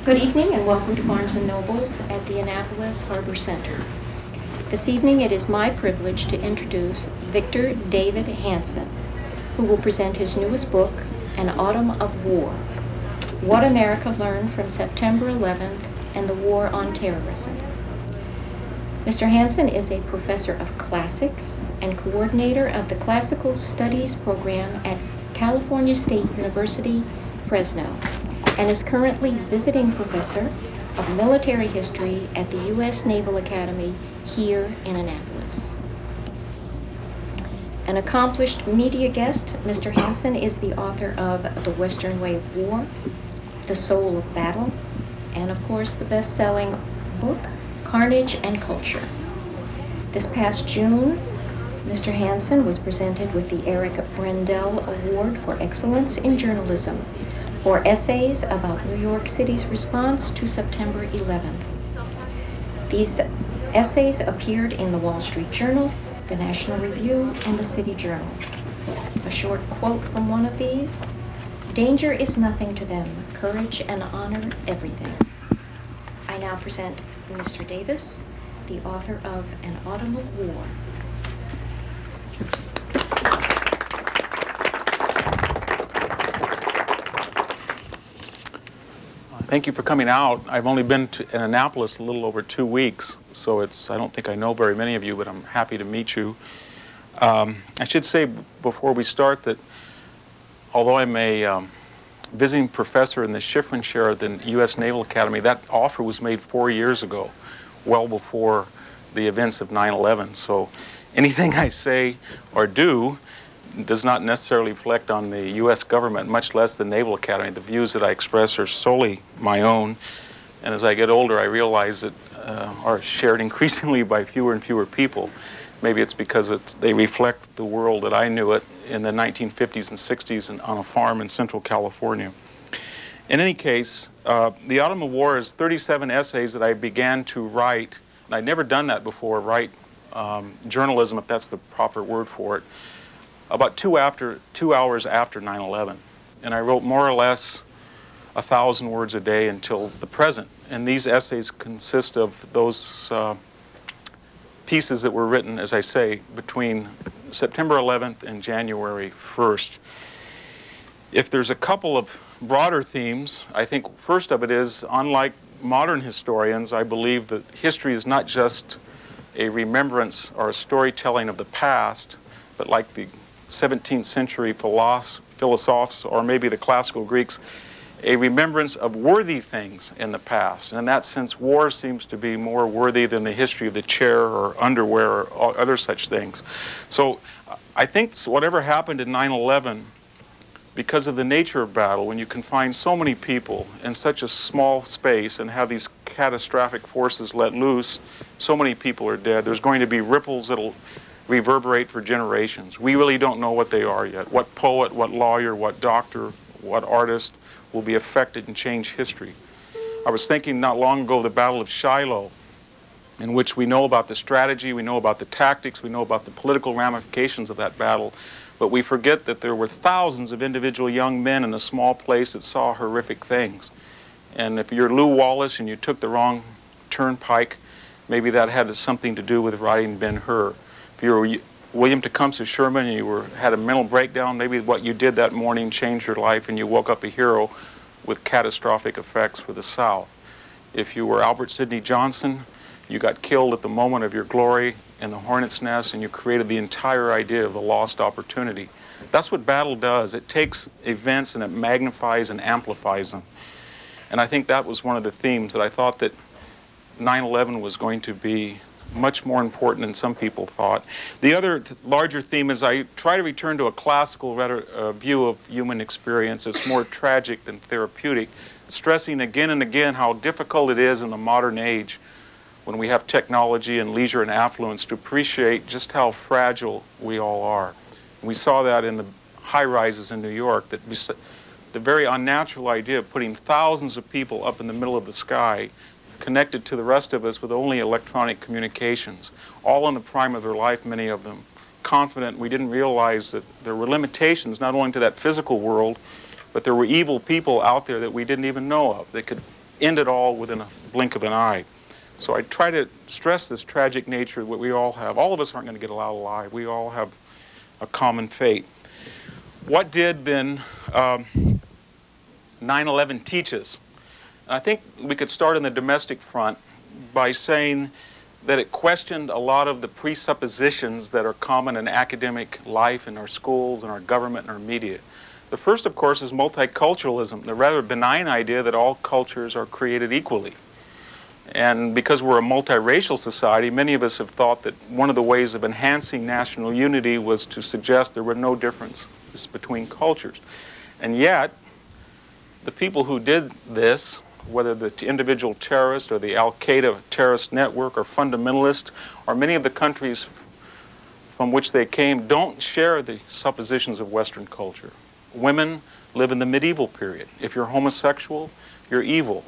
Good evening and welcome to Barnes & Noble's at the Annapolis Harbor Center. This evening it is my privilege to introduce Victor David Hanson, who will present his newest book, An Autumn of War: What America Learned from September 11th and the War on Terrorism. Mr. Hanson is a professor of classics and coordinator of the Classical Studies program at California State University, Fresno, and is currently visiting professor of military history at the U.S. Naval Academy here in Annapolis. An accomplished media guest, Mr. Hanson is the author of The Western Way of War, The Soul of Battle, and of course the best-selling book, Carnage and Culture. This past June, Mr. Hanson was presented with the Eric Brendel Award for Excellence in Journalism for essays about New York City's response to September 11th. These essays appeared in the Wall Street Journal, the National Review, and the City Journal. A short quote from one of these: "Danger is nothing to them, courage and honor everything." I now present Mr. Davis, the author of An Autumn of War. Thank you for coming out. I've only been in Annapolis a little over 2 weeks, so I don't think I know very many of you, but I'm happy to meet you. I should say before we start that although I'm a visiting professor in the Schifrin Chair at the U.S. Naval Academy, that offer was made 4 years ago, well before the events of 9/11. So anything I say or do does not necessarily reflect on the U.S. government, much less the Naval Academy. The views that I express are solely my own, and as I get older I realize that are shared increasingly by fewer and fewer people. Maybe it's because they reflect the world that I knew it in the 1950s and 60s and on a farm in Central California. In any case, The Autumn of War is 37 essays that I began to write, and I'd never done that before, write journalism, if that's the proper word for it, about 2 hours after 9/11. And I wrote more or less 1,000 words a day until the present. And these essays consist of those pieces that were written, as I say, between September 11th and January 1st. If there's a couple of broader themes, I think first of it is, unlike modern historians, I believe that history is not just a remembrance or a storytelling of the past, but like the 17th century philosophers, or maybe the classical Greeks, a remembrance of worthy things in the past. And in that sense, war seems to be more worthy than the history of the chair or underwear or other such things. So I think whatever happened in 9/11, because of the nature of battle, when you confine so many people in such a small space and have these catastrophic forces let loose, so many people are dead. There's going to be ripples that'll reverberate for generations. We really don't know what they are yet. What poet, what lawyer, what doctor, what artist will be affected and change history. I was thinking not long ago of the Battle of Shiloh, in which we know about the strategy, we know about the tactics, we know about the political ramifications of that battle, but we forget that there were thousands of individual young men in a small place that saw horrific things. And if you're Lew Wallace and you took the wrong turnpike, maybe that had something to do with riding Ben-Hur. If you were William Tecumseh Sherman and you had a mental breakdown, maybe what you did that morning changed your life and you woke up a hero with catastrophic effects for the South. If you were Albert Sidney Johnson, you got killed at the moment of your glory in the hornet's nest and you created the entire idea of the lost opportunity. That's what battle does. It takes events and it magnifies and amplifies them. And I think that was one of the themes that I thought that 9/11 was going to be much more important than some people thought. The other larger theme is I try to return to a classical view of human experience. It's more tragic than therapeutic, stressing again and again how difficult it is in the modern age when we have technology and leisure and affluence to appreciate just how fragile we all are. And we saw that in the high-rises in New York, that the very unnatural idea of putting thousands of people up in the middle of the sky connected to the rest of us with only electronic communications, all in the prime of their life, many of them, confident we didn't realize that there were limitations not only to that physical world, but there were evil people out there that we didn't even know of that could end it all within a blink of an eye. So I try to stress this tragic nature of what we all have. All of us aren't going to get out alive. We all have a common fate. What did then 9/11 teach us? I think we could start on the domestic front by saying that it questioned a lot of the presuppositions that are common in academic life, in our schools, in our government, and our media. The first, of course, is multiculturalism, the rather benign idea that all cultures are created equally. And because we're a multiracial society, many of us have thought that one of the ways of enhancing national unity was to suggest there were no differences between cultures. And yet, the people who did this, whether the individual terrorist or the Al-Qaeda terrorist network or fundamentalist, or many of the countries from which they came, don't share the suppositions of Western culture. Women live in the medieval period. If you're homosexual, you're evil.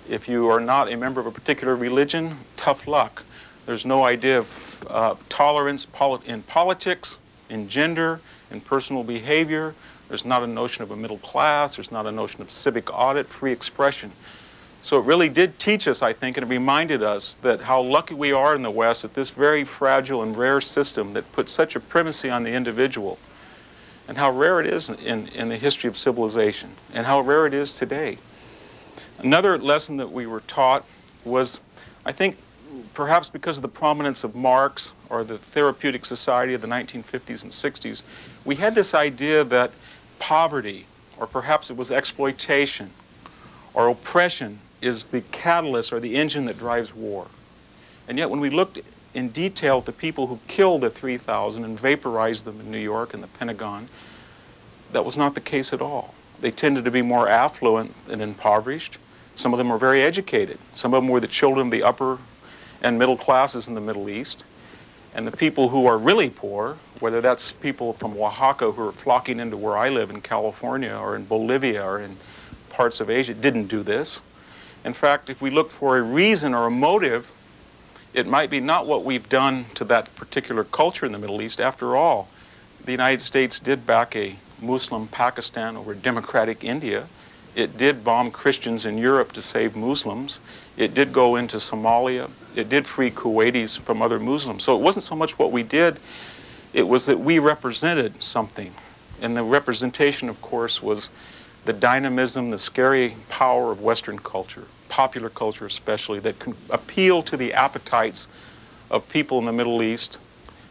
If you are not a member of a particular religion, tough luck. There's no idea of tolerance in politics, in gender, in personal behavior. There's not a notion of a middle class. There's not a notion of civic audit, free expression. So it really did teach us, I think, and it reminded us that how lucky we are in the West at this very fragile and rare system that puts such a primacy on the individual, and how rare it is in the history of civilization, and how rare it is today. Another lesson that we were taught was, I think, perhaps because of the prominence of Marx or the therapeutic society of the 1950s and 60s, we had this idea that poverty, or perhaps it was exploitation, or oppression, is the catalyst or the engine that drives war. And yet when we looked in detail at the people who killed the 3,000 and vaporized them in New York and the Pentagon, that was not the case at all. They tended to be more affluent than impoverished. Some of them were very educated. Some of them were the children of the upper and middle classes in the Middle East. And the people who are really poor, whether that's people from Oaxaca who are flocking into where I live in California or in Bolivia or in parts of Asia, didn't do this. In fact, if we look for a reason or a motive, it might be not what we've done to that particular culture in the Middle East. After all, the United States did back a Muslim Pakistan over democratic India. It did bomb Christians in Europe to save Muslims. It did go into Somalia. It did free Kuwaitis from other Muslims. So it wasn't so much what we did, it was that we represented something. And the representation, of course, was the dynamism, the scary power of Western culture, popular culture especially, that can appeal to the appetites of people in the Middle East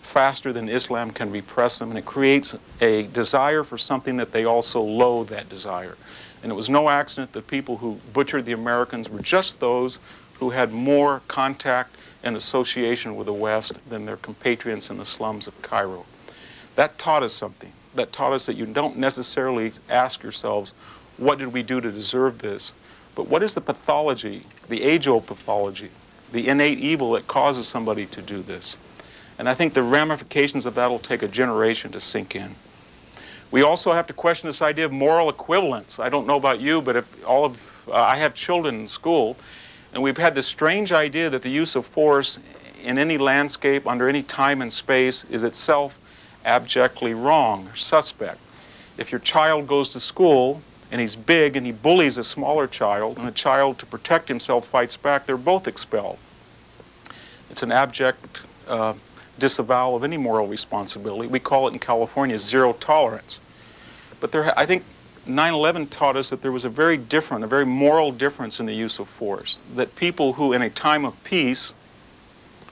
faster than Islam can repress them, and it creates a desire for something that they also loathe that desire. And it was no accident that people who butchered the Americans were just those who had more contact and association with the West than their compatriots in the slums of Cairo. That taught us something. That taught us that you don't necessarily ask yourselves, what did we do to deserve this? But what is the pathology, the age-old pathology, the innate evil that causes somebody to do this? And I think the ramifications of that will take a generation to sink in. We also have to question this idea of moral equivalence. I don't know about you, but if I have children in school, and we've had this strange idea that the use of force in any landscape, under any time and space, is itself abjectly wrong or suspect. If your child goes to school and he's big and he bullies a smaller child, and the child, to protect himself, fights back, they're both expelled. It's an abject disavowal of any moral responsibility. We call it in California zero tolerance. But I think 9/11 taught us that there was a very moral difference in the use of force. That people who in a time of peace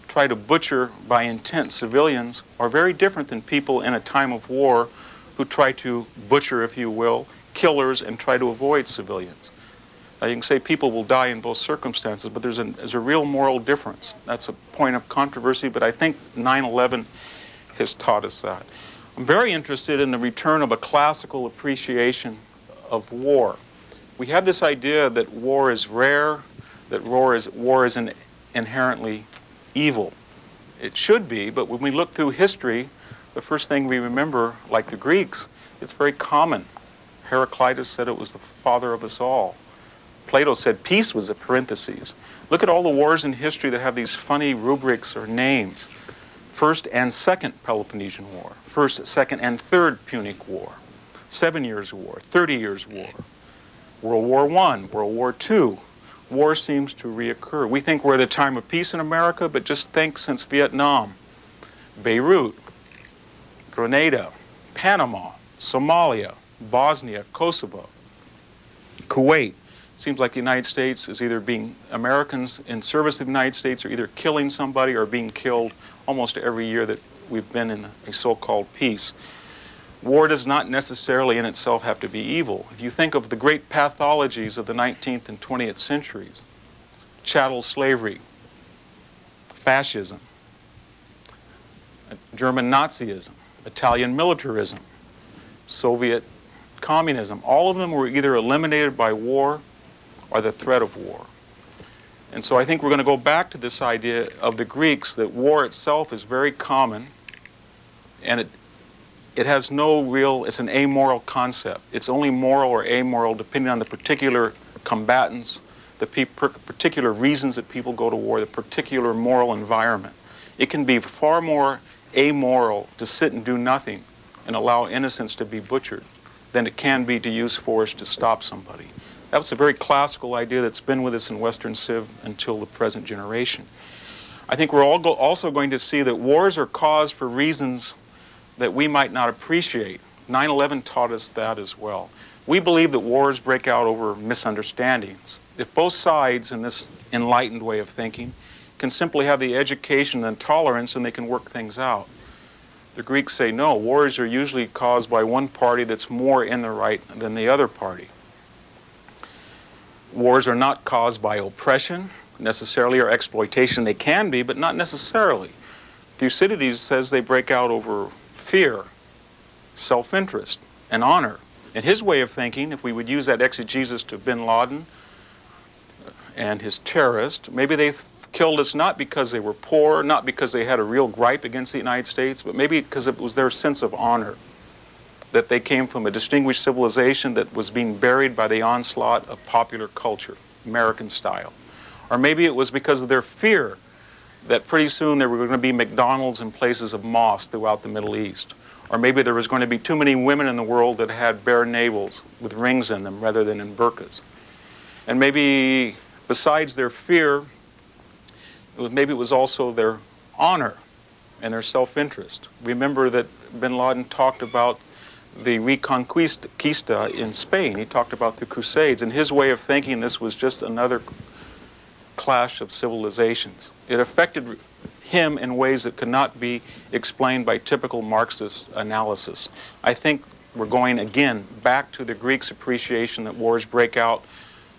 try to butcher by intent civilians are very different than people in a time of war who try to butcher, if you will, killers and try to avoid civilians. You can say people will die in both circumstances, but there's a real moral difference. That's a point of controversy, but I think 9/11 has taught us that. I'm very interested in the return of a classical appreciation of war. We have this idea that war is rare, that war is inherently evil. It should be, but when we look through history, the first thing we remember, like the Greeks, it's very common. Heraclitus said it was the father of us all. Plato said peace was a parenthesis. Look at all the wars in history that have these funny rubrics or names. First and Second Peloponnesian War, First, Second, and Third Punic War, 7 Years' War, 30 Years' War, World War I, World War II, war seems to reoccur. We think we're at a time of peace in America, but just think since Vietnam, Beirut, Grenada, Panama, Somalia, Bosnia, Kosovo, Kuwait. It seems like the United States is either being, Americans in service of the United States are either killing somebody or being killed almost every year that we've been in a so-called peace. War does not necessarily in itself have to be evil. If you think of the great pathologies of the 19th and 20th centuries, chattel slavery, fascism, German Nazism, Italian militarism, Soviet communism, all of them were either eliminated by war or the threat of war. And so I think we're going to go back to this idea of the Greeks that war itself is very common, and it has no real, it's an amoral concept. It's only moral or amoral depending on the particular combatants, the particular reasons that people go to war, the particular moral environment. It can be far more amoral to sit and do nothing and allow innocents to be butchered than it can be to use force to stop somebody. That was a very classical idea that's been with us in Western Civ until the present generation. I think we're also going to see that wars are caused for reasons that we might not appreciate. 9/11 taught us that as well. We believe that wars break out over misunderstandings. If both sides in this enlightened way of thinking can simply have the education and tolerance, and they can work things out. The Greeks say no, wars are usually caused by one party that's more in the right than the other party. Wars are not caused by oppression necessarily or exploitation. They can be, but not necessarily. Thucydides says they break out over fear, self-interest, and honor. In his way of thinking, if we would use that exegesis to bin Laden and his terrorists, maybe they killed us not because they were poor, not because they had a real gripe against the United States, but maybe because it was their sense of honor, that they came from a distinguished civilization that was being buried by the onslaught of popular culture, American style. Or maybe it was because of their fear that pretty soon there were going to be McDonald's in places of mosques throughout the Middle East. Or maybe there was going to be too many women in the world that had bare navels with rings in them rather than in burqas. And maybe besides their fear, maybe it was also their honor and their self-interest. Remember that bin Laden talked about the Reconquista in Spain. He talked about the Crusades. And his way of thinking, this was just another clash of civilizations. It affected him in ways that could not be explained by typical Marxist analysis. I think we're going again back to the Greeks' appreciation that wars break out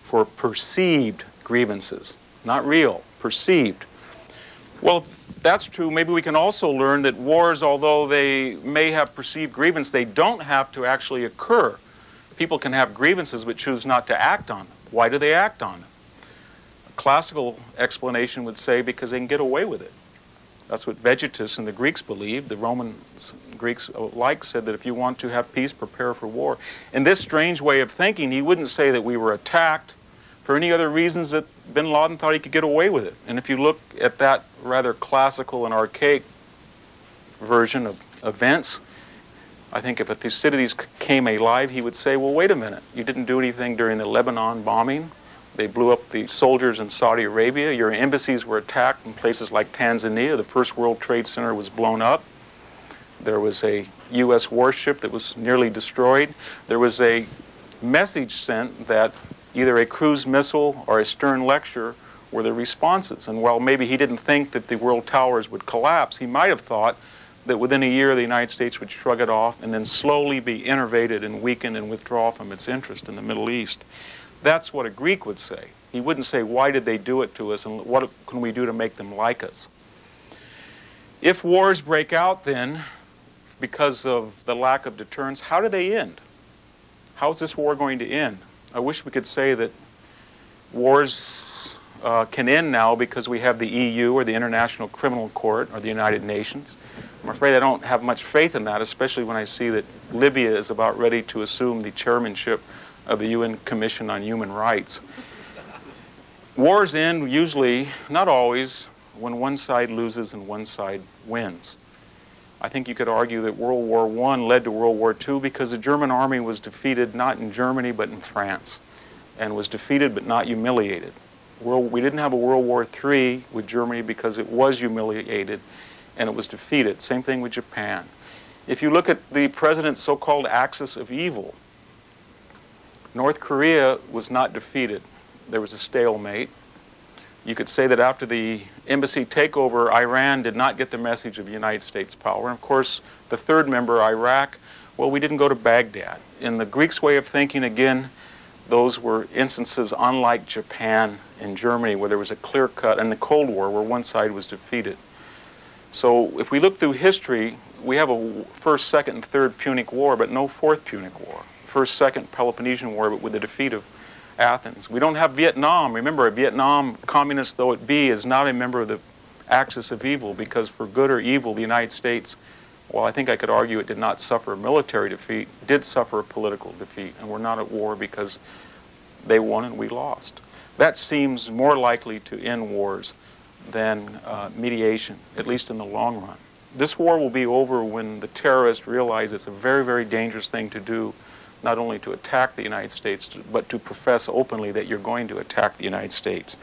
for perceived grievances, not real, perceived. Well, if that's true, maybe we can also learn that wars, although they may have perceived grievance, they don't have to actually occur. People can have grievances but choose not to act on them. Why do they act on them? Classical explanation would say because they can get away with it. That's what Vegetus and the Greeks believed. The Romans, Greeks alike said that if you want to have peace, prepare for war. In this strange way of thinking, he wouldn't say that we were attacked for any other reasons that bin Laden thought he could get away with it. And if you look at that rather classical and archaic version of events, I think if a Thucydides came alive, he would say, well, wait a minute, you didn't do anything during the Lebanon bombing. They blew up the soldiers in Saudi Arabia. Your embassies were attacked in places like Tanzania. The First World Trade Center was blown up. There was a U.S. warship that was nearly destroyed. There was a message sent that either a cruise missile or a stern lecture were the responses. And while maybe he didn't think that the world towers would collapse, he might have thought that within a year the United States would shrug it off and then slowly be innervated and weakened and withdraw from its interest in the Middle East. That's what a Greek would say. He wouldn't say, why did they do it to us and what can we do to make them like us? If wars break out then, because of the lack of deterrence, how do they end? How is this war going to end? I wish we could say that wars can end now because we have the EU or the International Criminal Court or the United Nations. I'm afraid I don't have much faith in that, especially when I see that Libya is about ready to assume the chairmanship of the UN Commission on Human Rights. Wars end usually, not always, when one side loses and one side wins. I think you could argue that World War I led to World War II because the German army was defeated not in Germany but in France, and was defeated but not humiliated. We didn't have a World War III with Germany because it was humiliated and it was defeated. Same thing with Japan. If you look at the president's so-called axis of evil, North Korea was not defeated. There was a stalemate. You could say that after the embassy takeover, Iran did not get the message of United States power. And of course, the third member, Iraq, well, we didn't go to Baghdad. In the Greeks' way of thinking, again, those were instances unlike Japan and Germany, where there was a clear cut, and the Cold War, where one side was defeated. So if we look through history, we have a first, second, and third Punic War, but no fourth Punic War. First, second Peloponnesian War, but with the defeat of Athens. We don't have Vietnam. Remember, Vietnam, communist though it be, is not a member of the axis of evil, because for good or evil, the United States, well, I think I could argue it did not suffer a military defeat, did suffer a political defeat, and we're not at war because they won and we lost. That seems more likely to end wars than mediation, at least in the long run. This war will be over when the terrorists realize it's a very, very dangerous thing to do, not only to attack the United States, but to profess openly that you're going to attack the United States.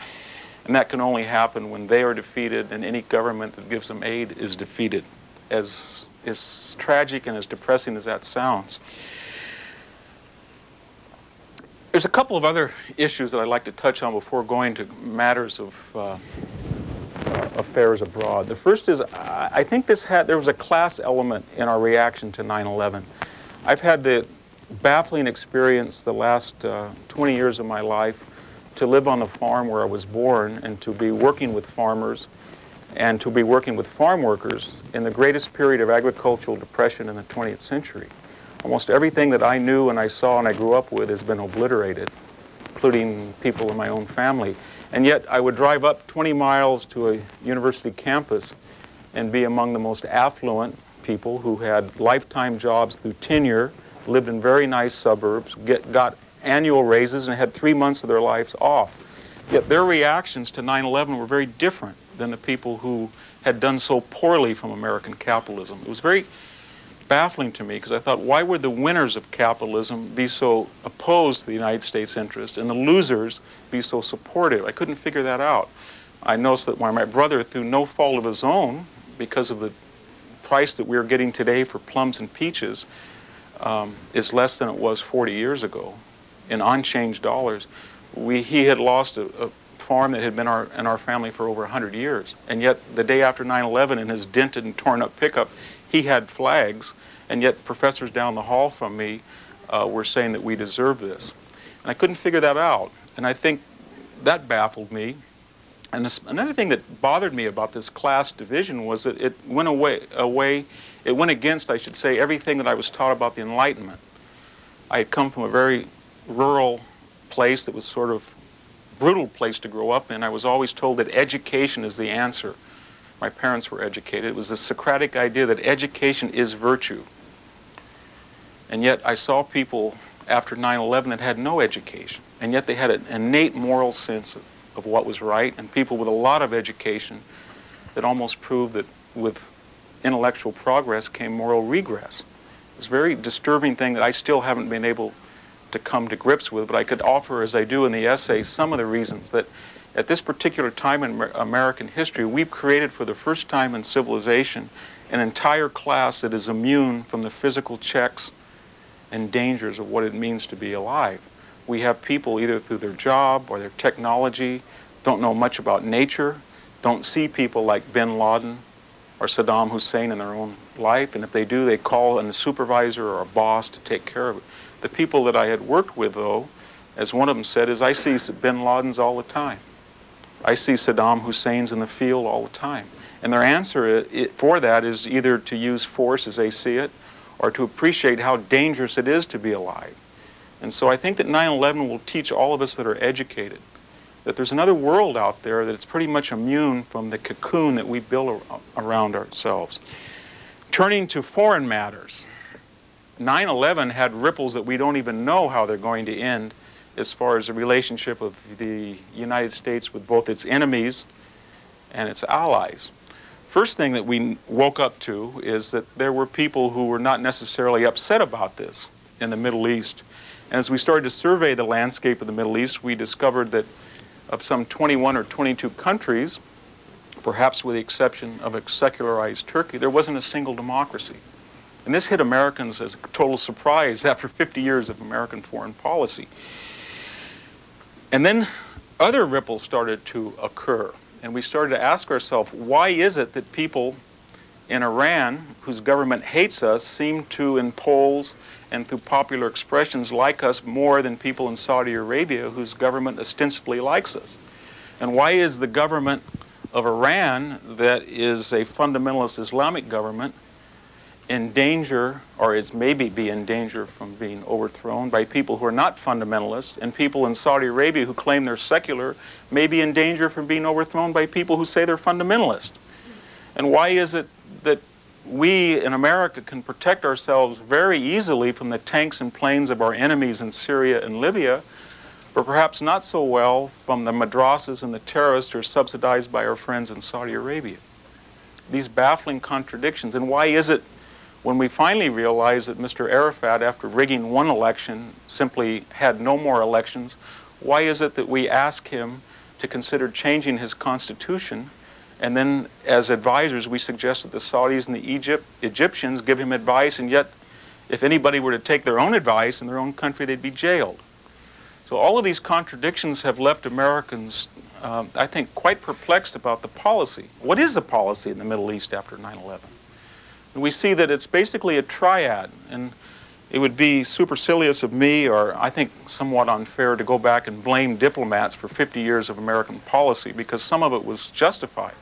And that can only happen when they are defeated and any government that gives them aid is defeated. As tragic and as depressing as that sounds. There's a couple of other issues that I'd like to touch on before going to matters of affairs abroad. The first is, I think there was a class element in our reaction to 9/11. I've had the baffling experience the last 20 years of my life to live on the farm where I was born and to be working with farmers and to be working with farm workers in the greatest period of agricultural depression in the 20th century. Almost everything that I knew and I saw and I grew up with has been obliterated, including people in my own family. And yet I would drive up 20 miles to a university campus and be among the most affluent people who had lifetime jobs through tenure, lived in very nice suburbs, got annual raises, and had 3 months of their lives off. Yet their reactions to 9/11 were very different than the people who had done so poorly from American capitalism. It was very baffling to me because I thought, why would the winners of capitalism be so opposed to the United States interest and the losers be so supportive? I couldn't figure that out. I noticed that my brother, through no fault of his own, because of the price that we're getting today for plums and peaches, is less than it was 40 years ago in unchanged dollars. He had lost a farm that had been in our family for over 100 years. And yet the day after 9/11 in his dented and torn up pickup, he had flags, and yet professors down the hall from me were saying that we deserve this. And I couldn't figure that out. And I think that baffled me. And another thing that bothered me about this class division was that it went it went against, I should say, everything that I was taught about the Enlightenment. I had come from a very rural place that was sort of brutal place to grow up in. I was always told that education is the answer. My parents were educated. It was the Socratic idea that education is virtue. And yet I saw people after 9/11 that had no education, and yet they had an innate moral sense of what was right, and people with a lot of education that almost proved that with intellectual progress came moral regress. It's a very disturbing thing that I still haven't been able to come to grips with, but I could offer, as I do in the essay, some of the reasons that at this particular time in American history, we've created for the first time in civilization an entire class that is immune from the physical checks and dangers of what it means to be alive. We have people either through their job or their technology, don't know much about nature, don't see people like bin Laden or Saddam Hussein in their own life, and if they do, they call on a supervisor or a boss to take care of it. The people that I had worked with, though, as one of them said, is I see bin Ladens all the time. I see Saddam Husseins in the field all the time. And their answer for that is either to use force as they see it, or to appreciate how dangerous it is to be alive. And so I think that 9/11 will teach all of us that are educated that there's another world out there that it's pretty much immune from the cocoon that we build around ourselves. Turning to foreign matters, 9/11 had ripples that we don't even know how they're going to end as far as the relationship of the United States with both its enemies and its allies. First thing that we woke up to is that there were people who were not necessarily upset about this in the Middle East. And as we started to survey the landscape of the Middle East, we discovered that of some 21 or 22 countries, perhaps with the exception of a secularized Turkey, there wasn't a single democracy. And this hit Americans as a total surprise after 50 years of American foreign policy. And then other ripples started to occur. And we started to ask ourselves, why is it that people in Iran, whose government hates us, seem to, in polls and through popular expressions, like us more than people in Saudi Arabia, whose government ostensibly likes us? And why is the government of Iran, that is a fundamentalist Islamic government, in danger, or is maybe be in danger from being overthrown by people who are not fundamentalists, and people in Saudi Arabia who claim they're secular may be in danger from being overthrown by people who say they're fundamentalist? And why is it that we in America can protect ourselves very easily from the tanks and planes of our enemies in Syria and Libya, but perhaps not so well from the madrasas and the terrorists who are subsidized by our friends in Saudi Arabia? These baffling contradictions. And why is it when we finally realized that Mr. Arafat, after rigging one election, simply had no more elections, why is it that we ask him to consider changing his constitution, and then as advisors we suggest that the Saudis and the Egyptians give him advice, and yet if anybody were to take their own advice in their own country, they'd be jailed? So all of these contradictions have left Americans, I think, quite perplexed about the policy. What is the policy in the Middle East after 9/11? And we see that it's basically a triad, and it would be supercilious of me, or I think somewhat unfair, to go back and blame diplomats for 50 years of American policy, because some of it was justified.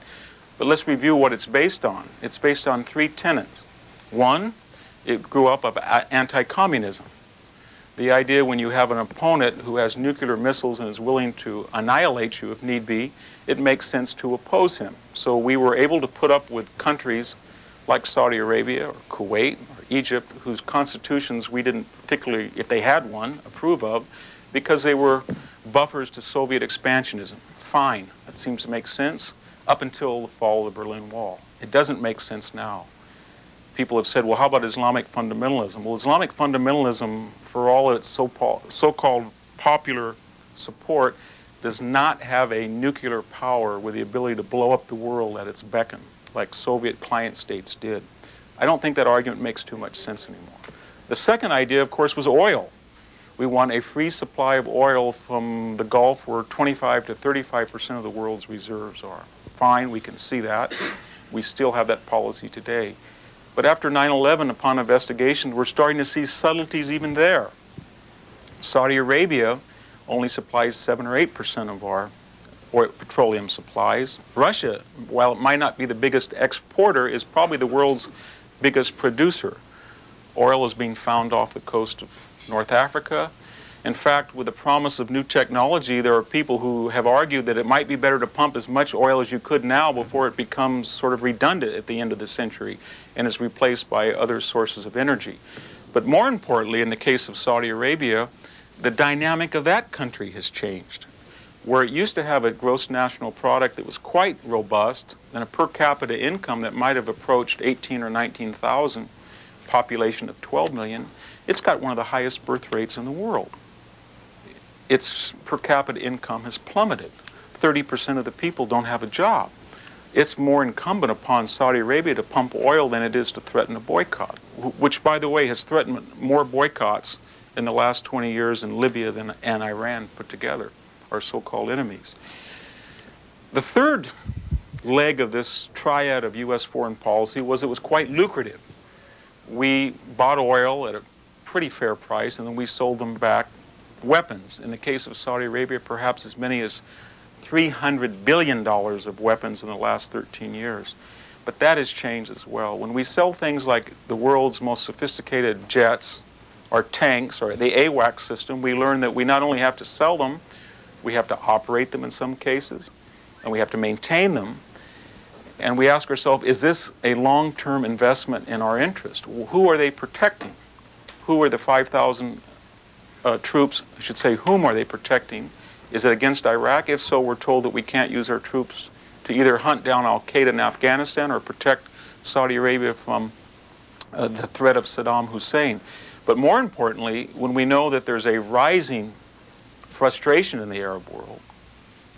But let's review what it's based on. It's based on three tenets. One, it grew up of anti-communism. The idea when you have an opponent who has nuclear missiles and is willing to annihilate you if need be, it makes sense to oppose him. So we were able to put up with countries like Saudi Arabia or Kuwait or Egypt, whose constitutions we didn't particularly, if they had one, approve of, because they were buffers to Soviet expansionism. Fine, that seems to make sense up until the fall of the Berlin Wall. It doesn't make sense now. People have said, well, how about Islamic fundamentalism? Well, Islamic fundamentalism, for all its so-called popular support, does not have a nuclear power with the ability to blow up the world at its beckon, like Soviet client states did. I don't think that argument makes too much sense anymore. The second idea, of course, was oil. We want a free supply of oil from the Gulf, where 25 to 35% of the world's reserves are. Fine, we can see that. We still have that policy today. But after 9/11, upon investigation, we're starting to see subtleties even there. Saudi Arabia only supplies 7 or 8% of our petroleum supplies. Russia, while it might not be the biggest exporter, is probably the world's biggest producer. Oil is being found off the coast of North Africa. In fact, with the promise of new technology, there are people who have argued that it might be better to pump as much oil as you could now before it becomes sort of redundant at the end of the century and is replaced by other sources of energy. But more importantly, in the case of Saudi Arabia, the dynamic of that country has changed. Where it used to have a gross national product that was quite robust and a per capita income that might have approached 18 or 19,000, population of 12 million, it's got one of the highest birth rates in the world. Its per capita income has plummeted. 30% of the people don't have a job. It's more incumbent upon Saudi Arabia to pump oil than it is to threaten a boycott, which, by the way, has threatened more boycotts in the last 20 years in Libya and Iran put together, our so-called enemies. The third leg of this triad of U.S. foreign policy was it was quite lucrative. We bought oil at a pretty fair price, and then we sold them back weapons. In the case of Saudi Arabia, perhaps as many as $300 billion of weapons in the last 13 years. But that has changed as well. When we sell things like the world's most sophisticated jets or tanks or the AWACS system, we learn that we not only have to sell them, we have to operate them in some cases, and we have to maintain them. And we ask ourselves, is this a long-term investment in our interest? Who are they protecting? Who are the 5,000 troops, I should say, whom are they protecting? Is it against Iraq? If so, we're told that we can't use our troops to either hunt down al-Qaeda in Afghanistan or protect Saudi Arabia from the threat of Saddam Hussein. But more importantly, when we know that there's a rising frustration in the Arab world,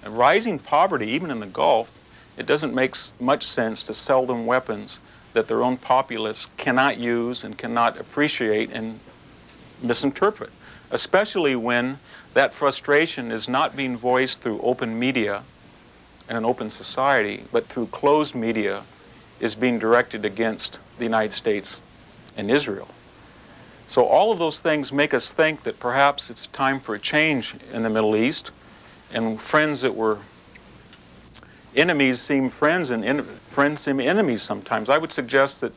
And rising poverty, even in the Gulf, it doesn't make much sense to sell them weapons that their own populace cannot use and cannot appreciate and misinterpret, especially when that frustration is not being voiced through open media and an open society, but through closed media is being directed against the United States and Israel. So all of those things make us think that perhaps it's time for a change in the Middle East, and friends that were enemies seem friends, and friends seem enemies sometimes. I would suggest that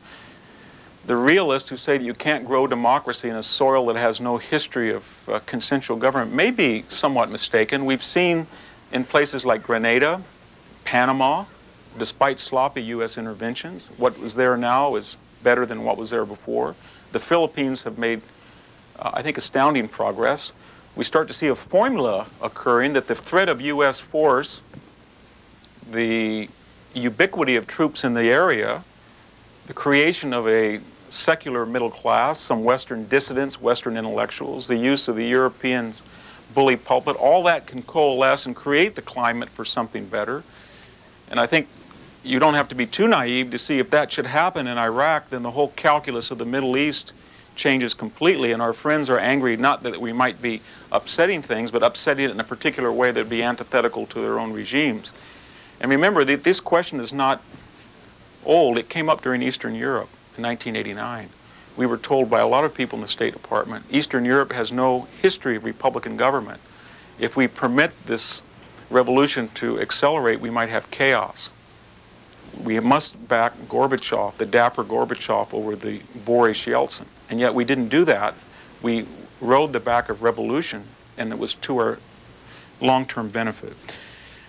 the realists who say that you can't grow democracy in a soil that has no history of consensual government may be somewhat mistaken. We've seen in places like Grenada, Panama, despite sloppy U.S. interventions, what was there now is better than what was there before. The Philippines have made, I think, astounding progress. We start to see a formula occurring that the threat of U.S. force, the ubiquity of troops in the area, the creation of a secular middle class, some Western dissidents, Western intellectuals, the use of the Europeans' bully pulpit, all that can coalesce and create the climate for something better. And I think you don't have to be too naive to see if that should happen in Iraq, then the whole calculus of the Middle East changes completely, and our friends are angry, not that we might be upsetting things, but upsetting it in a particular way that would be antithetical to their own regimes. And remember that this question is not old. It came up during Eastern Europe in 1989. We were told by a lot of people in the State Department, Eastern Europe has no history of Republican government. If we permit this revolution to accelerate, we might have chaos. We must back Gorbachev, the dapper Gorbachev, over the boorish Yeltsin. And yet we didn't do that. We rode the back of revolution, and it was to our long-term benefit.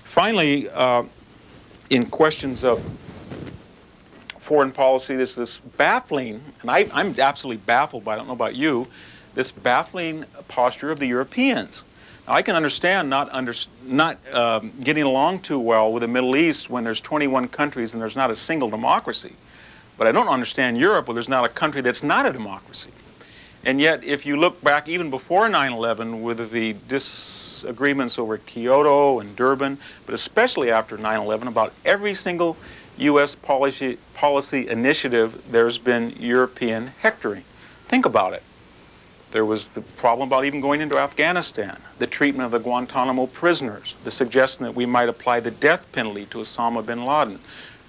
Finally, in questions of foreign policy, there's this baffling, and I'm absolutely baffled by, I don't know about you, this baffling posture of the Europeans. Now, I can understand not getting along too well with the Middle East when there's 21 countries and there's not a single democracy. But I don't understand Europe where there's not a country that's not a democracy. And yet, if you look back even before 9/11 with the disagreements over Kyoto and Durban, but especially after 9/11, about every single U.S. policy initiative, there's been European hectoring. Think about it. There was the problem about even going into Afghanistan, the treatment of the Guantanamo prisoners, the suggestion that we might apply the death penalty to Osama bin Laden,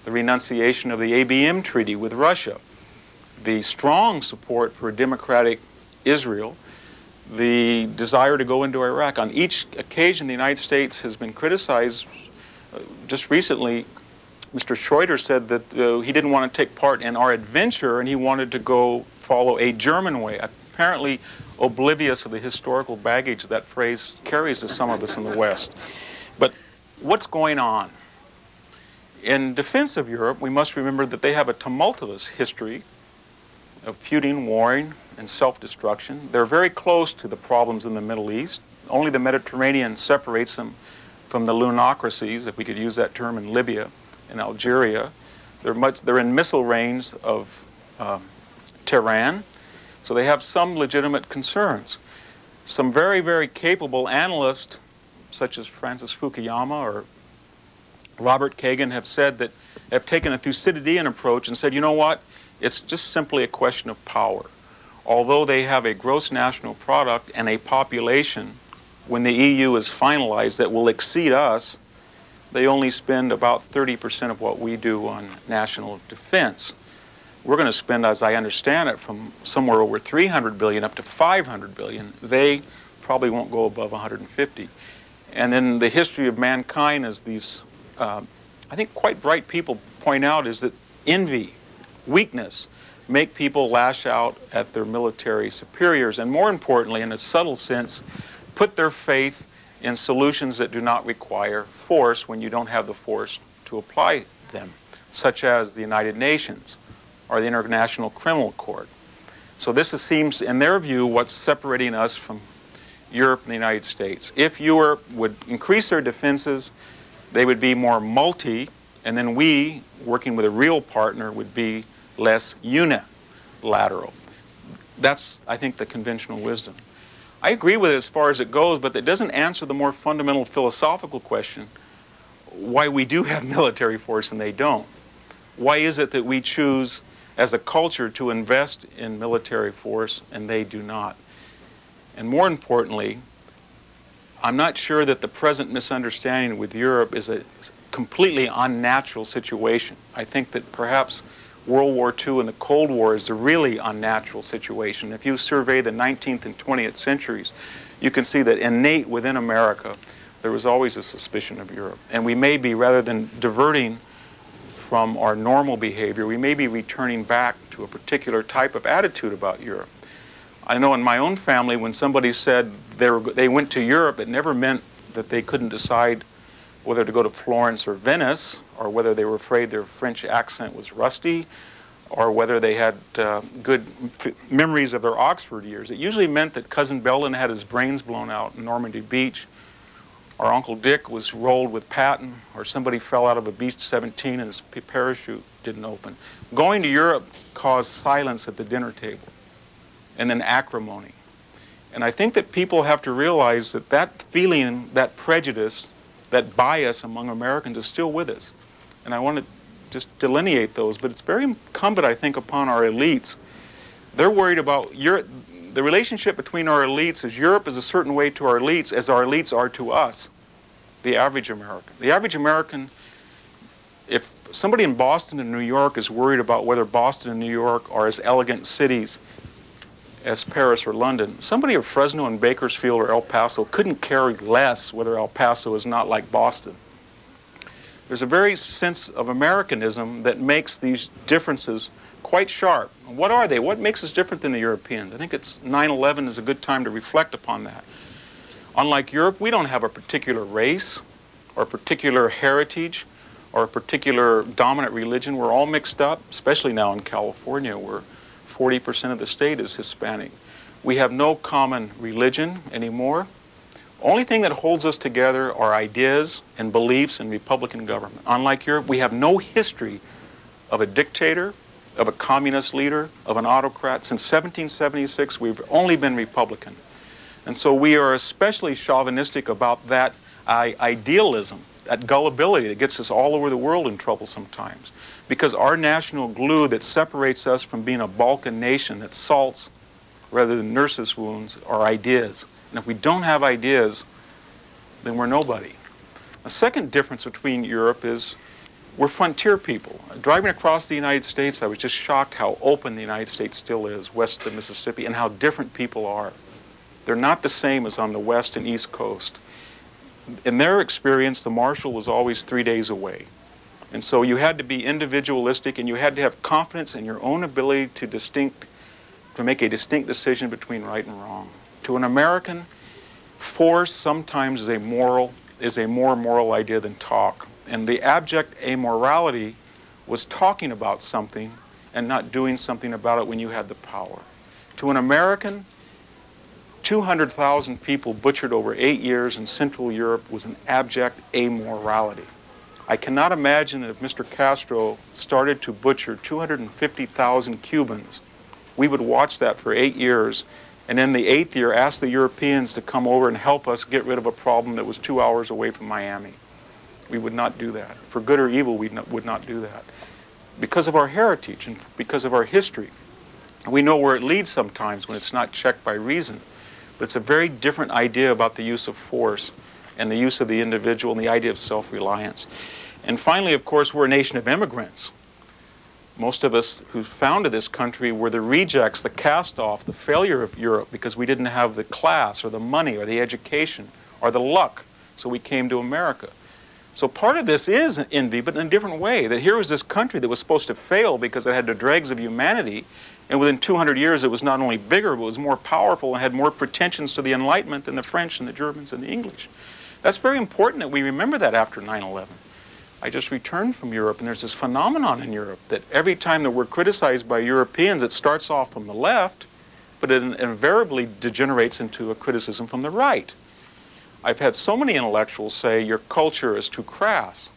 the renunciation of the ABM treaty with Russia, the strong support for a democratic Israel, the desire to go into Iraq. On each occasion, the United States has been criticized. Just recently, Mr. Schroeder said that he didn't want to take part in our adventure and he wanted to go follow a German way, apparently oblivious of the historical baggage that phrase carries to some of us in the West. But what's going on? In defense of Europe, we must remember that they have a tumultuous history of feuding, warring, and self-destruction. They're very close to the problems in the Middle East. Only the Mediterranean separates them from the lunocracies, if we could use that term, in Libya and Algeria. They're in missile range of Tehran, so they have some legitimate concerns. Some very, very capable analysts, such as Francis Fukuyama or Robert Kagan, have said that have taken a Thucydidean approach and said, you know what, it's just simply a question of power. Although they have a gross national product and a population, when the EU is finalized, that will exceed us, they only spend about 30% of what we do on national defense. We're going to spend, as I understand it, from somewhere over 300 billion up to 500 billion. They probably won't go above 150. And then the history of mankind, as these, I think, quite bright people point out, is that envy, weakness, make people lash out at their military superiors, and more importantly, in a subtle sense, put their faith in solutions that do not require force when you don't have the force to apply them, such as the United Nations or the International Criminal Court. So this seems, in their view, what's separating us from Europe and the United States. If Europe would increase their defenses, they would be more multi, and then we, working with a real partner, would be less unilateral. That's, I think, the conventional wisdom. I agree with it as far as it goes, but that doesn't answer the more fundamental philosophical question, why we do have military force and they don't. Why is it that we choose as a culture to invest in military force and they do not? And more importantly, I'm not sure that the present misunderstanding with Europe is a completely unnatural situation. I think that perhaps World War II and the Cold War is a really unnatural situation. If you survey the 19th and 20th centuries, you can see that innate within America, there was always a suspicion of Europe. And we may be, rather than diverting from our normal behavior, we may be returning back to a particular type of attitude about Europe. I know in my own family, when somebody said they went to Europe, it never meant that they couldn't decide whether to go to Florence or Venice, or whether they were afraid their French accent was rusty, or whether they had good memories of their Oxford years. It usually meant that Cousin Belden had his brains blown out in Normandy Beach, or Uncle Dick was rolled with Patton, or somebody fell out of a B-17 and his parachute didn't open. Going to Europe caused silence at the dinner table, and then acrimony. And I think that people have to realize that that feeling, that prejudice, that bias among Americans is still with us. And I want to just delineate those, but it's very incumbent, I think, upon our elites. They're worried about the relationship between our elites is Europe is a certain way to our elites as our elites are to us, the average American. The average American, if somebody in Boston and New York is worried about whether Boston and New York are as elegant cities as Paris or London, somebody of Fresno and Bakersfield or El Paso couldn't care less whether El Paso is not like Boston. There's a very sense of Americanism that makes these differences quite sharp. What are they? What makes us different than the Europeans? I think it's 9/11 is a good time to reflect upon that. Unlike Europe, we don't have a particular race or a particular heritage or a particular dominant religion. We're all mixed up, especially now in California, where 40% of the state is Hispanic. We have no common religion anymore. Only thing that holds us together are ideas and beliefs in Republican government. Unlike Europe, we have no history of a dictator, of a communist leader, of an autocrat. Since 1776, we've only been Republican. And so we are especially chauvinistic about that idealism, that gullibility that gets us all over the world in trouble sometimes. Because our national glue that separates us from being a Balkan nation that salts rather than nurses' wounds are ideas. And if we don't have ideas, then we're nobody. A second difference between Europe is we're frontier people. Driving across the United States, I was just shocked how open the United States still is west of the Mississippi and how different people are. They're not the same as on the west and east coast. In their experience, the marshal was always 3 days away. And so you had to be individualistic and you had to have confidence in your own ability to make a distinct decision between right and wrong. To an American, force sometimes is a more moral idea than talk. And the abject amorality was talking about something and not doing something about it when you had the power. To an American, 200,000 people butchered over 8 years in Central Europe was an abject amorality. I cannot imagine that if Mr. Castro started to butcher 250,000 Cubans, we would watch that for 8 years, and in the 8th year ask the Europeans to come over and help us get rid of a problem that was 2 hours away from Miami. We would not do that. For good or evil, we would not do that. Because of our heritage and because of our history. We know where it leads sometimes when it's not checked by reason. But it's a very different idea about the use of force and the use of the individual and the idea of self-reliance. And finally, of course, we're a nation of immigrants. Most of us who founded this country were the rejects, the cast-off, the failure of Europe because we didn't have the class or the money or the education or the luck, so we came to America. So part of this is envy, but in a different way, that here was this country that was supposed to fail because it had the dregs of humanity, and within 200 years it was not only bigger, but it was more powerful and had more pretensions to the Enlightenment than the French and the Germans and the English. That's very important that we remember that after 9/11. I just returned from Europe, and there's this phenomenon in Europe that every time that we're criticized by Europeans, it starts off from the left, but it invariably degenerates into a criticism from the right. I've had so many intellectuals say, your culture is too crass.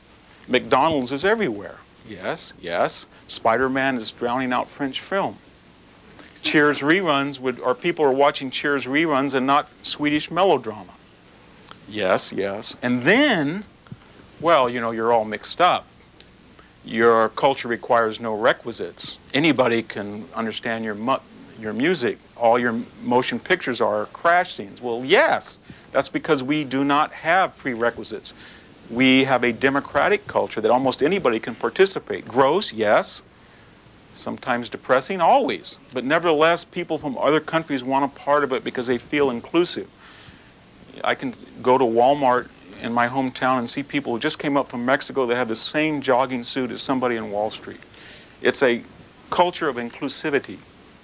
McDonald's is everywhere. Yes, yes. Spider-Man is drowning out French film. Cheers reruns or people are watching Cheers reruns and not Swedish melodrama. Yes, yes. And then, well, you know, you're all mixed up. Your culture requires no requisites. Anybody can understand your music. All your motion pictures are crash scenes. Well, yes, that's because we do not have prerequisites. We have a democratic culture that almost anybody can participate. Gross, yes. Sometimes depressing, always. But nevertheless, people from other countries want a part of it because they feel inclusive. I can go to Walmart in my hometown and see people who just came up from Mexico that have the same jogging suit as somebody in Wall Street. It's a culture of inclusivity.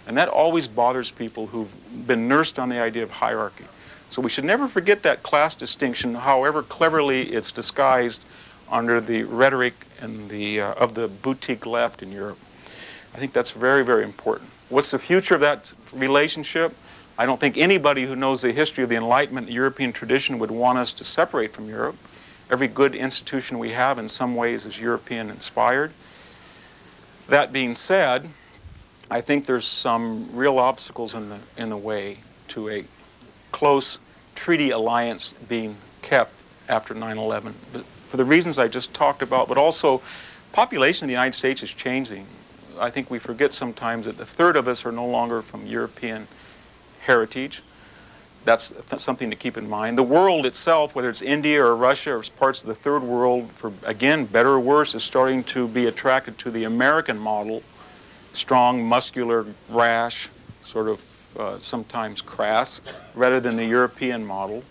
And that always bothers people who've been nursed on the idea of hierarchy. So we should never forget that class distinction, however cleverly it's disguised under the rhetoric and of the boutique left in Europe. I think that's very, very important. What's the future of that relationship? I don't think anybody who knows the history of the Enlightenment, the European tradition, would want us to separate from Europe. Every good institution we have in some ways is European inspired. That being said, I think there's some real obstacles in the way to a close treaty alliance being kept after 9/11. But for the reasons I just talked about, but also population of the United States is changing. I think we forget sometimes that a third of us are no longer from European heritage. That's something to keep in mind. The world itself, whether it's India or Russia or parts of the third world, for again, better or worse, is starting to be attracted to the American model. Strong, muscular, rash, sort of sometimes crass, rather than the European model.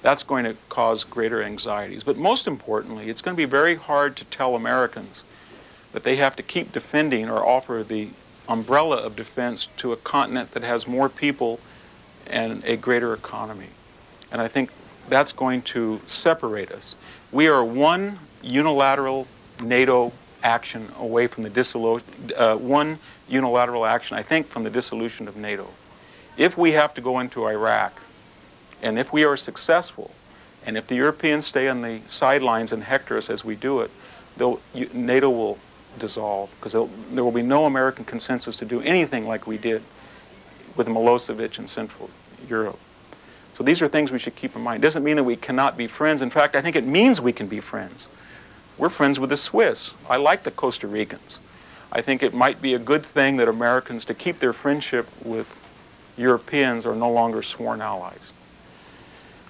That's going to cause greater anxieties. But most importantly, it's going to be very hard to tell Americans that they have to keep defending or offer the umbrella of defense to a continent that has more people and a greater economy. And I think that's going to separate us. We are one unilateral NATO action away from the dissolution, one unilateral action, I think, from the dissolution of NATO. If we have to go into Iraq, and if we are successful, and if the Europeans stay on the sidelines and hector us as we do it, NATO will dissolve, because there will be no American consensus to do anything like we did with Milosevic in Central Europe. So these are things we should keep in mind. It doesn't mean that we cannot be friends. In fact, I think it means we can be friends. We're friends with the Swiss. I like the Costa Ricans. I think it might be a good thing that Americans, to keep their friendship with Europeans, are no longer sworn allies.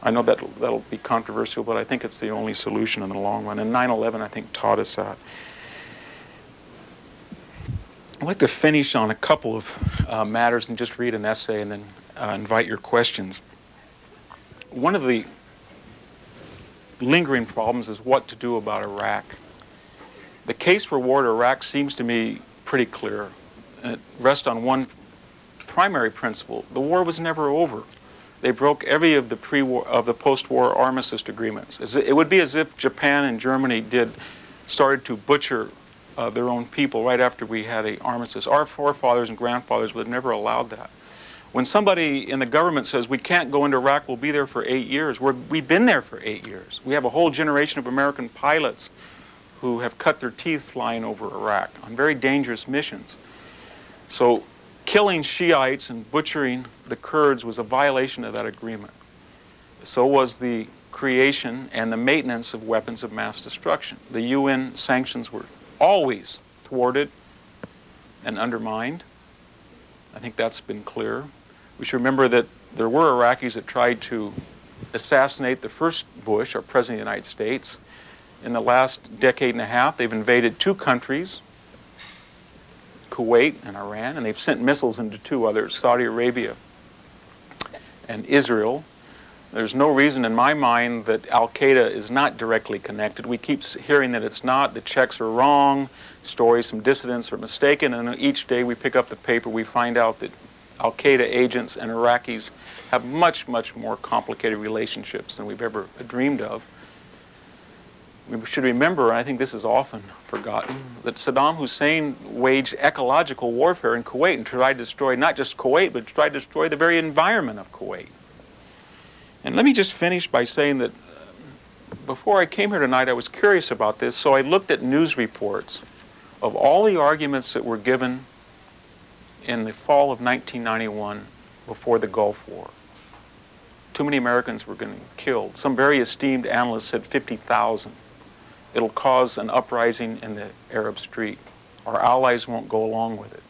I know that'll be controversial, but I think it's the only solution in the long run. And 9/11, I think, taught us that. I'd like to finish on a couple of matters and just read an essay and then invite your questions. One of the lingering problems is what to do about Iraq. The case for war to Iraq seems to me pretty clear, and it rests on one primary principle. The war was never over. They broke every of the post-war armistice agreements. It would be as if Japan and Germany started to butcher their own people right after we had an armistice. Our forefathers and grandfathers would have never allowed that. When somebody in the government says we can't go into Iraq, we'll be there for 8 years, we've been there for 8 years. We have a whole generation of American pilots who have cut their teeth flying over Iraq on very dangerous missions. So killing Shiites and butchering the Kurds was a violation of that agreement. So was the creation and the maintenance of weapons of mass destruction. The UN sanctions were always thwarted and undermined. I think that's been clear. We should remember that there were Iraqis that tried to assassinate the first Bush, our President of the United States. In the last decade and a half, they've invaded 2 countries, Kuwait and Iran, and they've sent missiles into 2 others, Saudi Arabia and Israel. There's no reason in my mind that Al-Qaeda is not directly connected. We keep hearing that it's not, the checks are wrong, stories from dissidents are mistaken, and each day we pick up the paper, we find out that Al-Qaeda agents and Iraqis have much, much more complicated relationships than we've ever dreamed of. We should remember, and I think this is often forgotten, that Saddam Hussein waged ecological warfare in Kuwait and tried to destroy not just Kuwait, but tried to destroy the very environment of Kuwait. And let me just finish by saying that before I came here tonight, I was curious about this, so I looked at news reports of all the arguments that were given in the fall of 1991 before the Gulf War. Too many Americans were getting killed. Some very esteemed analysts said 50,000. It'll cause an uprising in the Arab street. Our allies won't go along with it.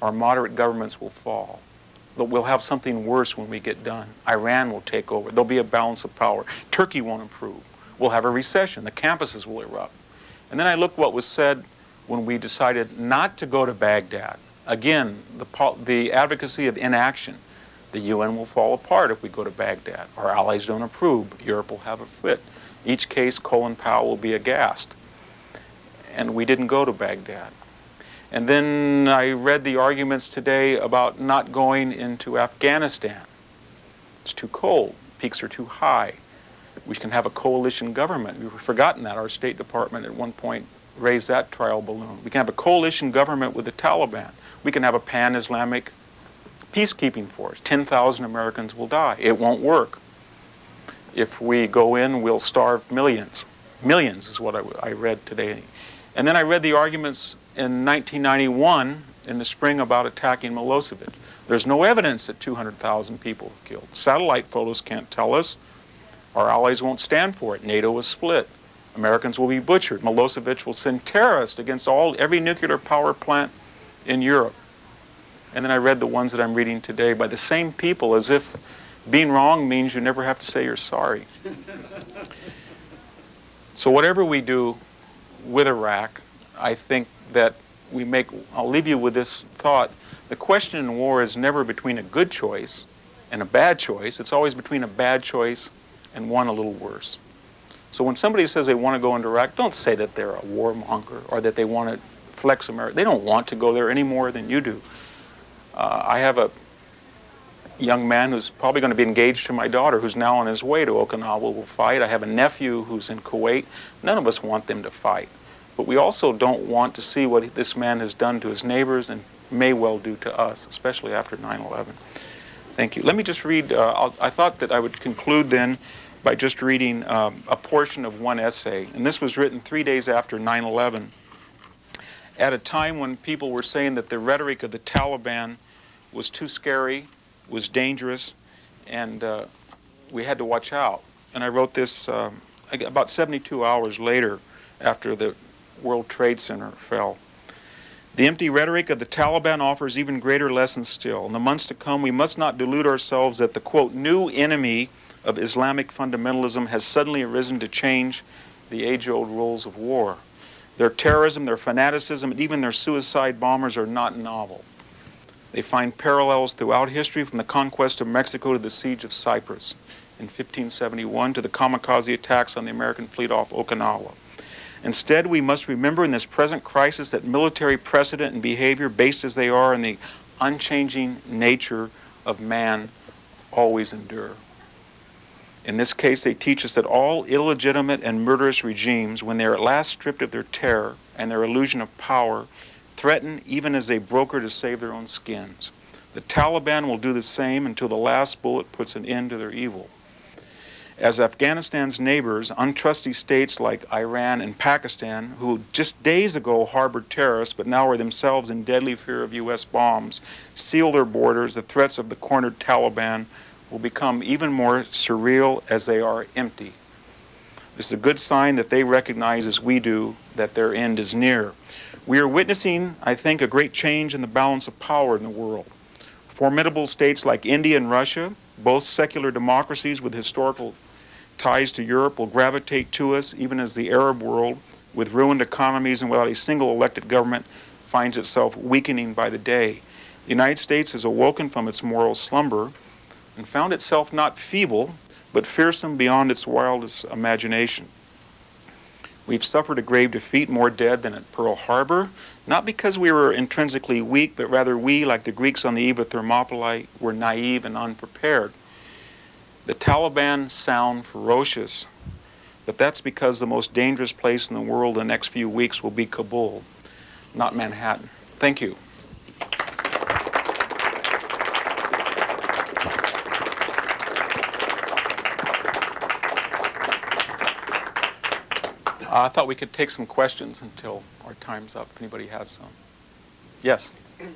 Our moderate governments will fall. But we'll have something worse when we get done. Iran will take over. There'll be a balance of power. Turkey won't improve. We'll have a recession. The campuses will erupt. And then I looked what was said when we decided not to go to Baghdad. Again, the advocacy of inaction. The UN will fall apart if we go to Baghdad. Our allies don't approve. Europe will have a fit. Each case, Colin Powell will be aghast. And we didn't go to Baghdad. And then I read the arguments today about not going into Afghanistan. It's too cold. Peaks are too high. We can have a coalition government. We've forgotten that. Our State Department at one point raised that trial balloon. We can have a coalition government with the Taliban. We can have a pan-Islamic peacekeeping force. 10,000 Americans will die. It won't work. If we go in, we'll starve millions. Millions is what I read today. And then I read the arguments in 1991 in the spring about attacking Milosevic. There's no evidence that 200,000 people were killed. Satellite photos can't tell us. Our allies won't stand for it. NATO is split. Americans will be butchered. Milosevic will send terrorists against every nuclear power plant in Europe. And then I read the ones that I'm reading today by the same people, as if being wrong means you never have to say you're sorry. So whatever we do with Iraq, I think that I'll leave you with this thought. The question in war is never between a good choice and a bad choice. It's always between a bad choice and one a little worse. So when somebody says they want to go into Iraq, don't say that they're a warmonger or that they want to flex America. They don't want to go there any more than you do. I have a young man who's probably going to be engaged to my daughter who's now on his way to Okinawa will fight. I have a nephew who's in Kuwait. None of us want them to fight. But we also don't want to see what this man has done to his neighbors and may well do to us, especially after 9/11. Thank you. Let me just read, I thought that I would conclude then by just reading a portion of one essay. And this was written 3 days after 9/11, at a time when people were saying that the rhetoric of the Taliban was too scary, was dangerous, and we had to watch out. And I wrote this about 72 hours later after the World Trade Center fell. The empty rhetoric of the Taliban offers even greater lessons still. In the months to come, we must not delude ourselves that the, quote, new enemy of Islamic fundamentalism has suddenly arisen to change the age-old rules of war. Their terrorism, their fanaticism, and even their suicide bombers are not novel. They find parallels throughout history, from the conquest of Mexico to the siege of Cyprus in 1571 to the kamikaze attacks on the American fleet off Okinawa. Instead, we must remember in this present crisis that military precedent and behavior, based as they are in the unchanging nature of man, always endure. In this case, they teach us that all illegitimate and murderous regimes, when they are at last stripped of their terror and their illusion of power, threaten even as they broker to save their own skins. The Taliban will do the same until the last bullet puts an end to their evil. As Afghanistan's neighbors, untrusty states like Iran and Pakistan, who just days ago harbored terrorists but now are themselves in deadly fear of U.S. bombs, seal their borders, the threats of the cornered Taliban will become even more surreal as they are empty. This is a good sign that they recognize, as we do, that their end is near. We are witnessing, I think, a great change in the balance of power in the world. Formidable states like India and Russia, both secular democracies with historical ties to Europe, will gravitate to us, even as the Arab world, with ruined economies and without a single elected government, finds itself weakening by the day. The United States has awoken from its moral slumber and found itself not feeble, but fearsome beyond its wildest imagination. We've suffered a grave defeat, more dead than at Pearl Harbor, not because we were intrinsically weak, but rather we, like the Greeks on the eve of Thermopylae, were naive and unprepared. The Taliban sound ferocious, but that's because the most dangerous place in the world the next few weeks will be Kabul, not Manhattan. Thank you. I thought we could take some questions until our time's up, if anybody has some. Yes? Okay.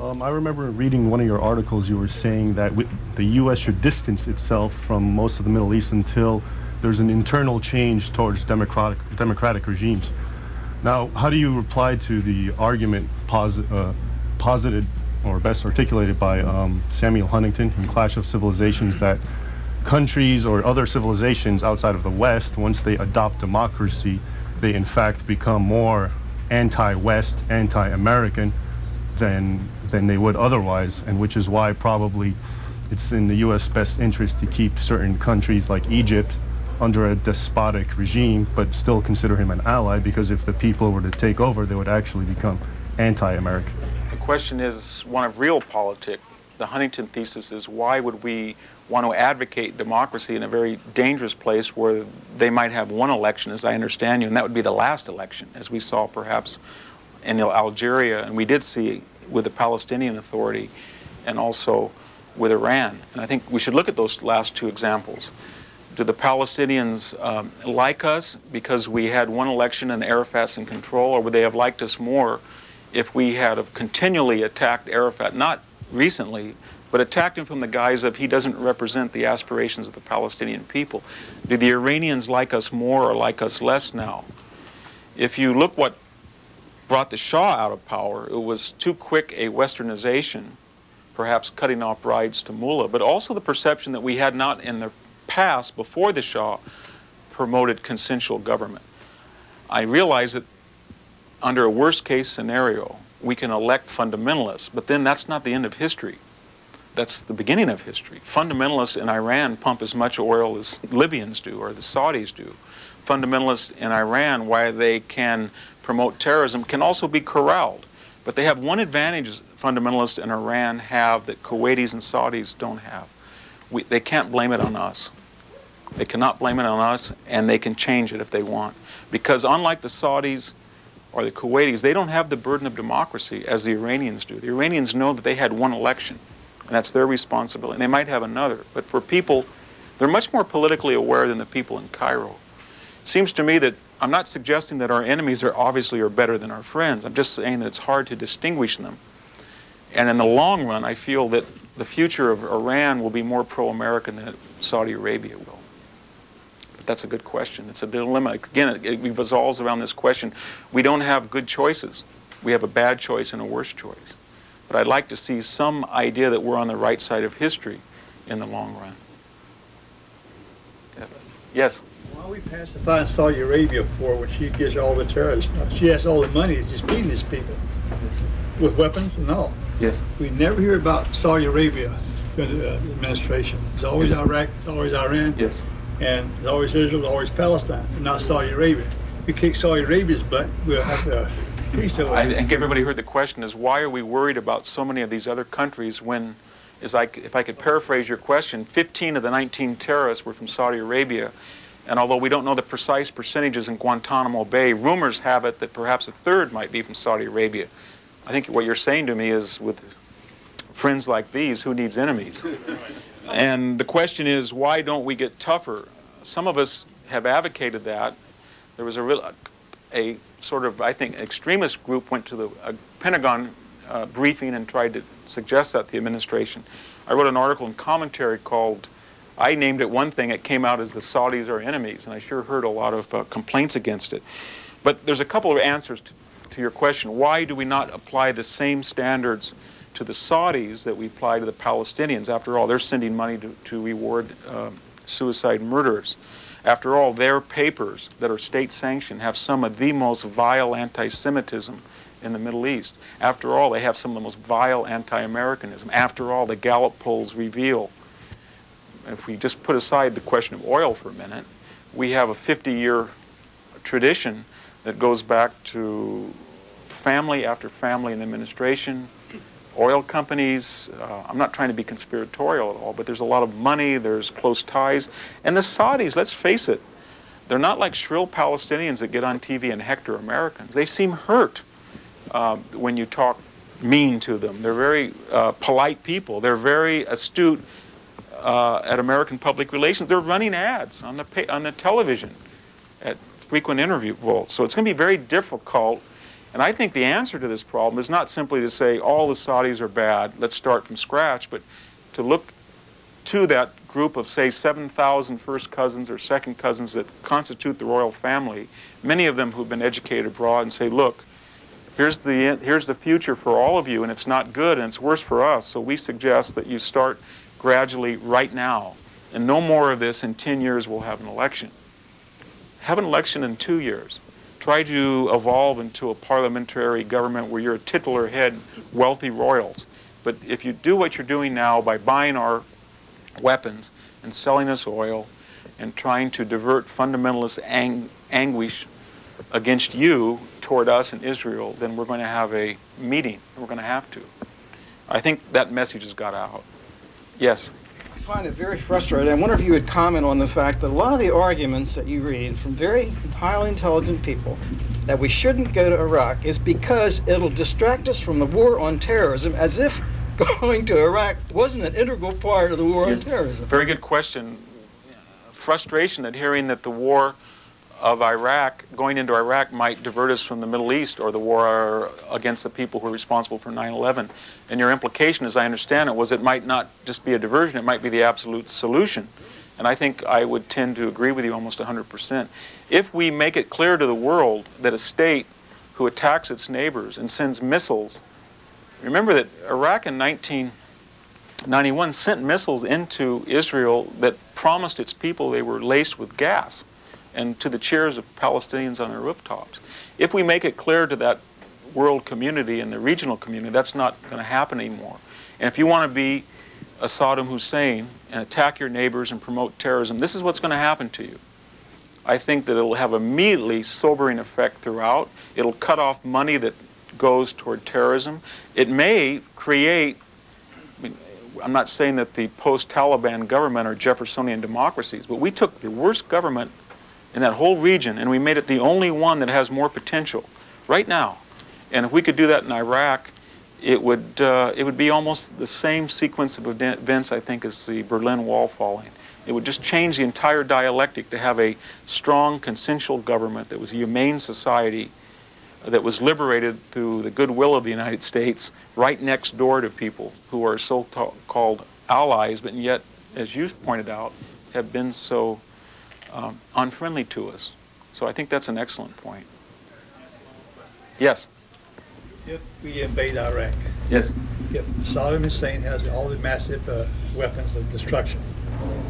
I remember reading one of your articles. You were saying that the U.S. should distance itself from most of the Middle East until there's an internal change towards democratic regimes. Now, how do you reply to the argument posited or best articulated by Samuel Huntington in Clash of Civilizations that countries or other civilizations outside of the West, once they adopt democracy, they in fact become more anti-West, anti-American than they would otherwise, and which is why probably it's in the U.S. best interest to keep certain countries like Egypt under a despotic regime, but still consider him an ally, because if the people were to take over, they would actually become anti-American. The question is one of realpolitik. The Huntington thesis is, why would we want to advocate democracy in a very dangerous place where they might have one election, as I understand you, and that would be the last election, as we saw perhaps in Algeria, and we did see with the Palestinian Authority, and also with Iran. And I think we should look at those last two examples. Do the Palestinians like us because we had one election and Arafat's in control, or would they have liked us more if we had have continually attacked Arafat, not recently, but attacked him from the guise of he doesn't represent the aspirations of the Palestinian people? Do the Iranians like us more or like us less now? If you look what brought the Shah out of power, it was too quick a westernization, perhaps cutting off rides to mullah, but also the perception that we had not in the past, before the Shah, promoted consensual government. I realize that under a worst-case scenario, we can elect fundamentalists, but then that's not the end of history. That's the beginning of history. Fundamentalists in Iran pump as much oil as Libyans do, or the Saudis do. Fundamentalists in Iran, why they can promote terrorism, can also be corralled. But they have one advantage fundamentalists in Iran have that Kuwaitis and Saudis don't have. They can't blame it on us. They cannot blame it on us, and they can change it if they want. Because unlike the Saudis or the Kuwaitis, they don't have the burden of democracy as the Iranians do. The Iranians know that they had one election, and that's their responsibility. And they might have another. But for people, they're much more politically aware than the people in Cairo. It seems to me that I'm not suggesting that our enemies are obviously better than our friends. I'm just saying that it's hard to distinguish them. And in the long run, I feel that the future of Iran will be more pro-American than Saudi Arabia will. But that's a good question. It's a dilemma. Again, it revolves around this question. We don't have good choices. We have a bad choice and a worse choice. But I'd like to see some idea that we're on the right side of history in the long run. Yes? Why are we pacifying Saudi Arabia for when she gets all the terrorists? She has all the money, she's feeding these people with weapons and all. Yes. We never hear about Saudi Arabia in the administration. It's always Iraq, it's always Iran, Yes. and it's always Israel, it's always Palestine, but not Saudi Arabia. If we kick Saudi Arabia's butt, we'll have to peace over I think everybody heard the question is, why are we worried about so many of these other countries when, if I could paraphrase your question, 15 of the 19 terrorists were from Saudi Arabia. And although we don't know the precise percentages in Guantanamo Bay, rumors have it that perhaps a third might be from Saudi Arabia. I think what you're saying to me is, with friends like these, who needs enemies? And the question is, why don't we get tougher? Some of us have advocated that. There was a sort of, I think, extremist group went to the Pentagon briefing and tried to suggest that to the administration. I wrote an article in Commentary called, I named it one thing, it came out as the Saudis are enemies, and I sure heard a lot of complaints against it. But there's a couple of answers to your question. Why do we not apply the same standards to the Saudis that we apply to the Palestinians? After all, they're sending money to reward suicide murderers. After all, their papers that are state-sanctioned have some of the most vile anti-Semitism in the Middle East. After all, they have some of the most vile anti-Americanism. After all, the Gallup polls reveal, if we just put aside the question of oil for a minute, we have a 50-year tradition that goes back to family after family in the administration, oil companies. I'm not trying to be conspiratorial at all, but there's a lot of money, there's close ties. And the Saudis, let's face it, they're not like shrill Palestinians that get on TV and hector Americans. They seem hurt when you talk mean to them. They're very polite people. They're very astute at American public relations. They're running ads on the television at frequent interview vaults. So it's going to be very difficult And I think the answer to this problem is not simply to say all the Saudis are bad, let's start from scratch, but to look to that group of, say, 7,000 first cousins or second cousins that constitute the royal family, many of them who've been educated abroad, and say, look, here's the future for all of you, and it's not good, and it's worse for us. So we suggest that you start gradually right now, and no more of this in 10 years we'll have an election. Have an election in 2 years. Try to evolve into a parliamentary government where you're a titular head, wealthy royals. But if you do what you're doing now by buying our weapons and selling us oil and trying to divert fundamentalist anguish against you toward us in Israel, then we're going to have a meeting. We're going to have to. I think that message has got out. Yes? I find it very frustrating. I wonder if you would comment on the fact that a lot of the arguments that you read from very highly intelligent people that we shouldn't go to Iraq is because it'll distract us from the war on terrorism, as if going to Iraq wasn't an integral part of the war on terrorism. Very good question. Frustration at hearing that the war of Iraq, going into Iraq, might divert us from the Middle East or the war against the people who are responsible for 9/11. And your implication, as I understand it, was it might not just be a diversion, it might be the absolute solution. And I think I would tend to agree with you almost 100%. If we make it clear to the world that a state who attacks its neighbors and sends missiles, remember that Iraq in 1991 sent missiles into Israel that promised its people they were laced with gas, and to the cheers of Palestinians on their rooftops. If we make it clear to that world community and the regional community, that's not going to happen anymore. And if you want to be a Saddam Hussein and attack your neighbors and promote terrorism, this is what's going to happen to you. I think that it'll have immediately sobering effect throughout. It'll cut off money that goes toward terrorism. It may create, I'm not saying that the post-Taliban government are Jeffersonian democracies, but we took the worst government in that whole region, and we made it the only one that has more potential right now. And if we could do that in Iraq, it would be almost the same sequence of events, I think, as the Berlin Wall falling. It would just change the entire dialectic to have a strong, consensual government that was a humane society that was liberated through the goodwill of the United States right next door to people who are so-called allies, but yet, as you pointed out, have been so unfriendly to us. So I think that's an excellent point. Yes? If we invade Iraq, Yes. if Saddam Hussein has all the massive weapons of destruction,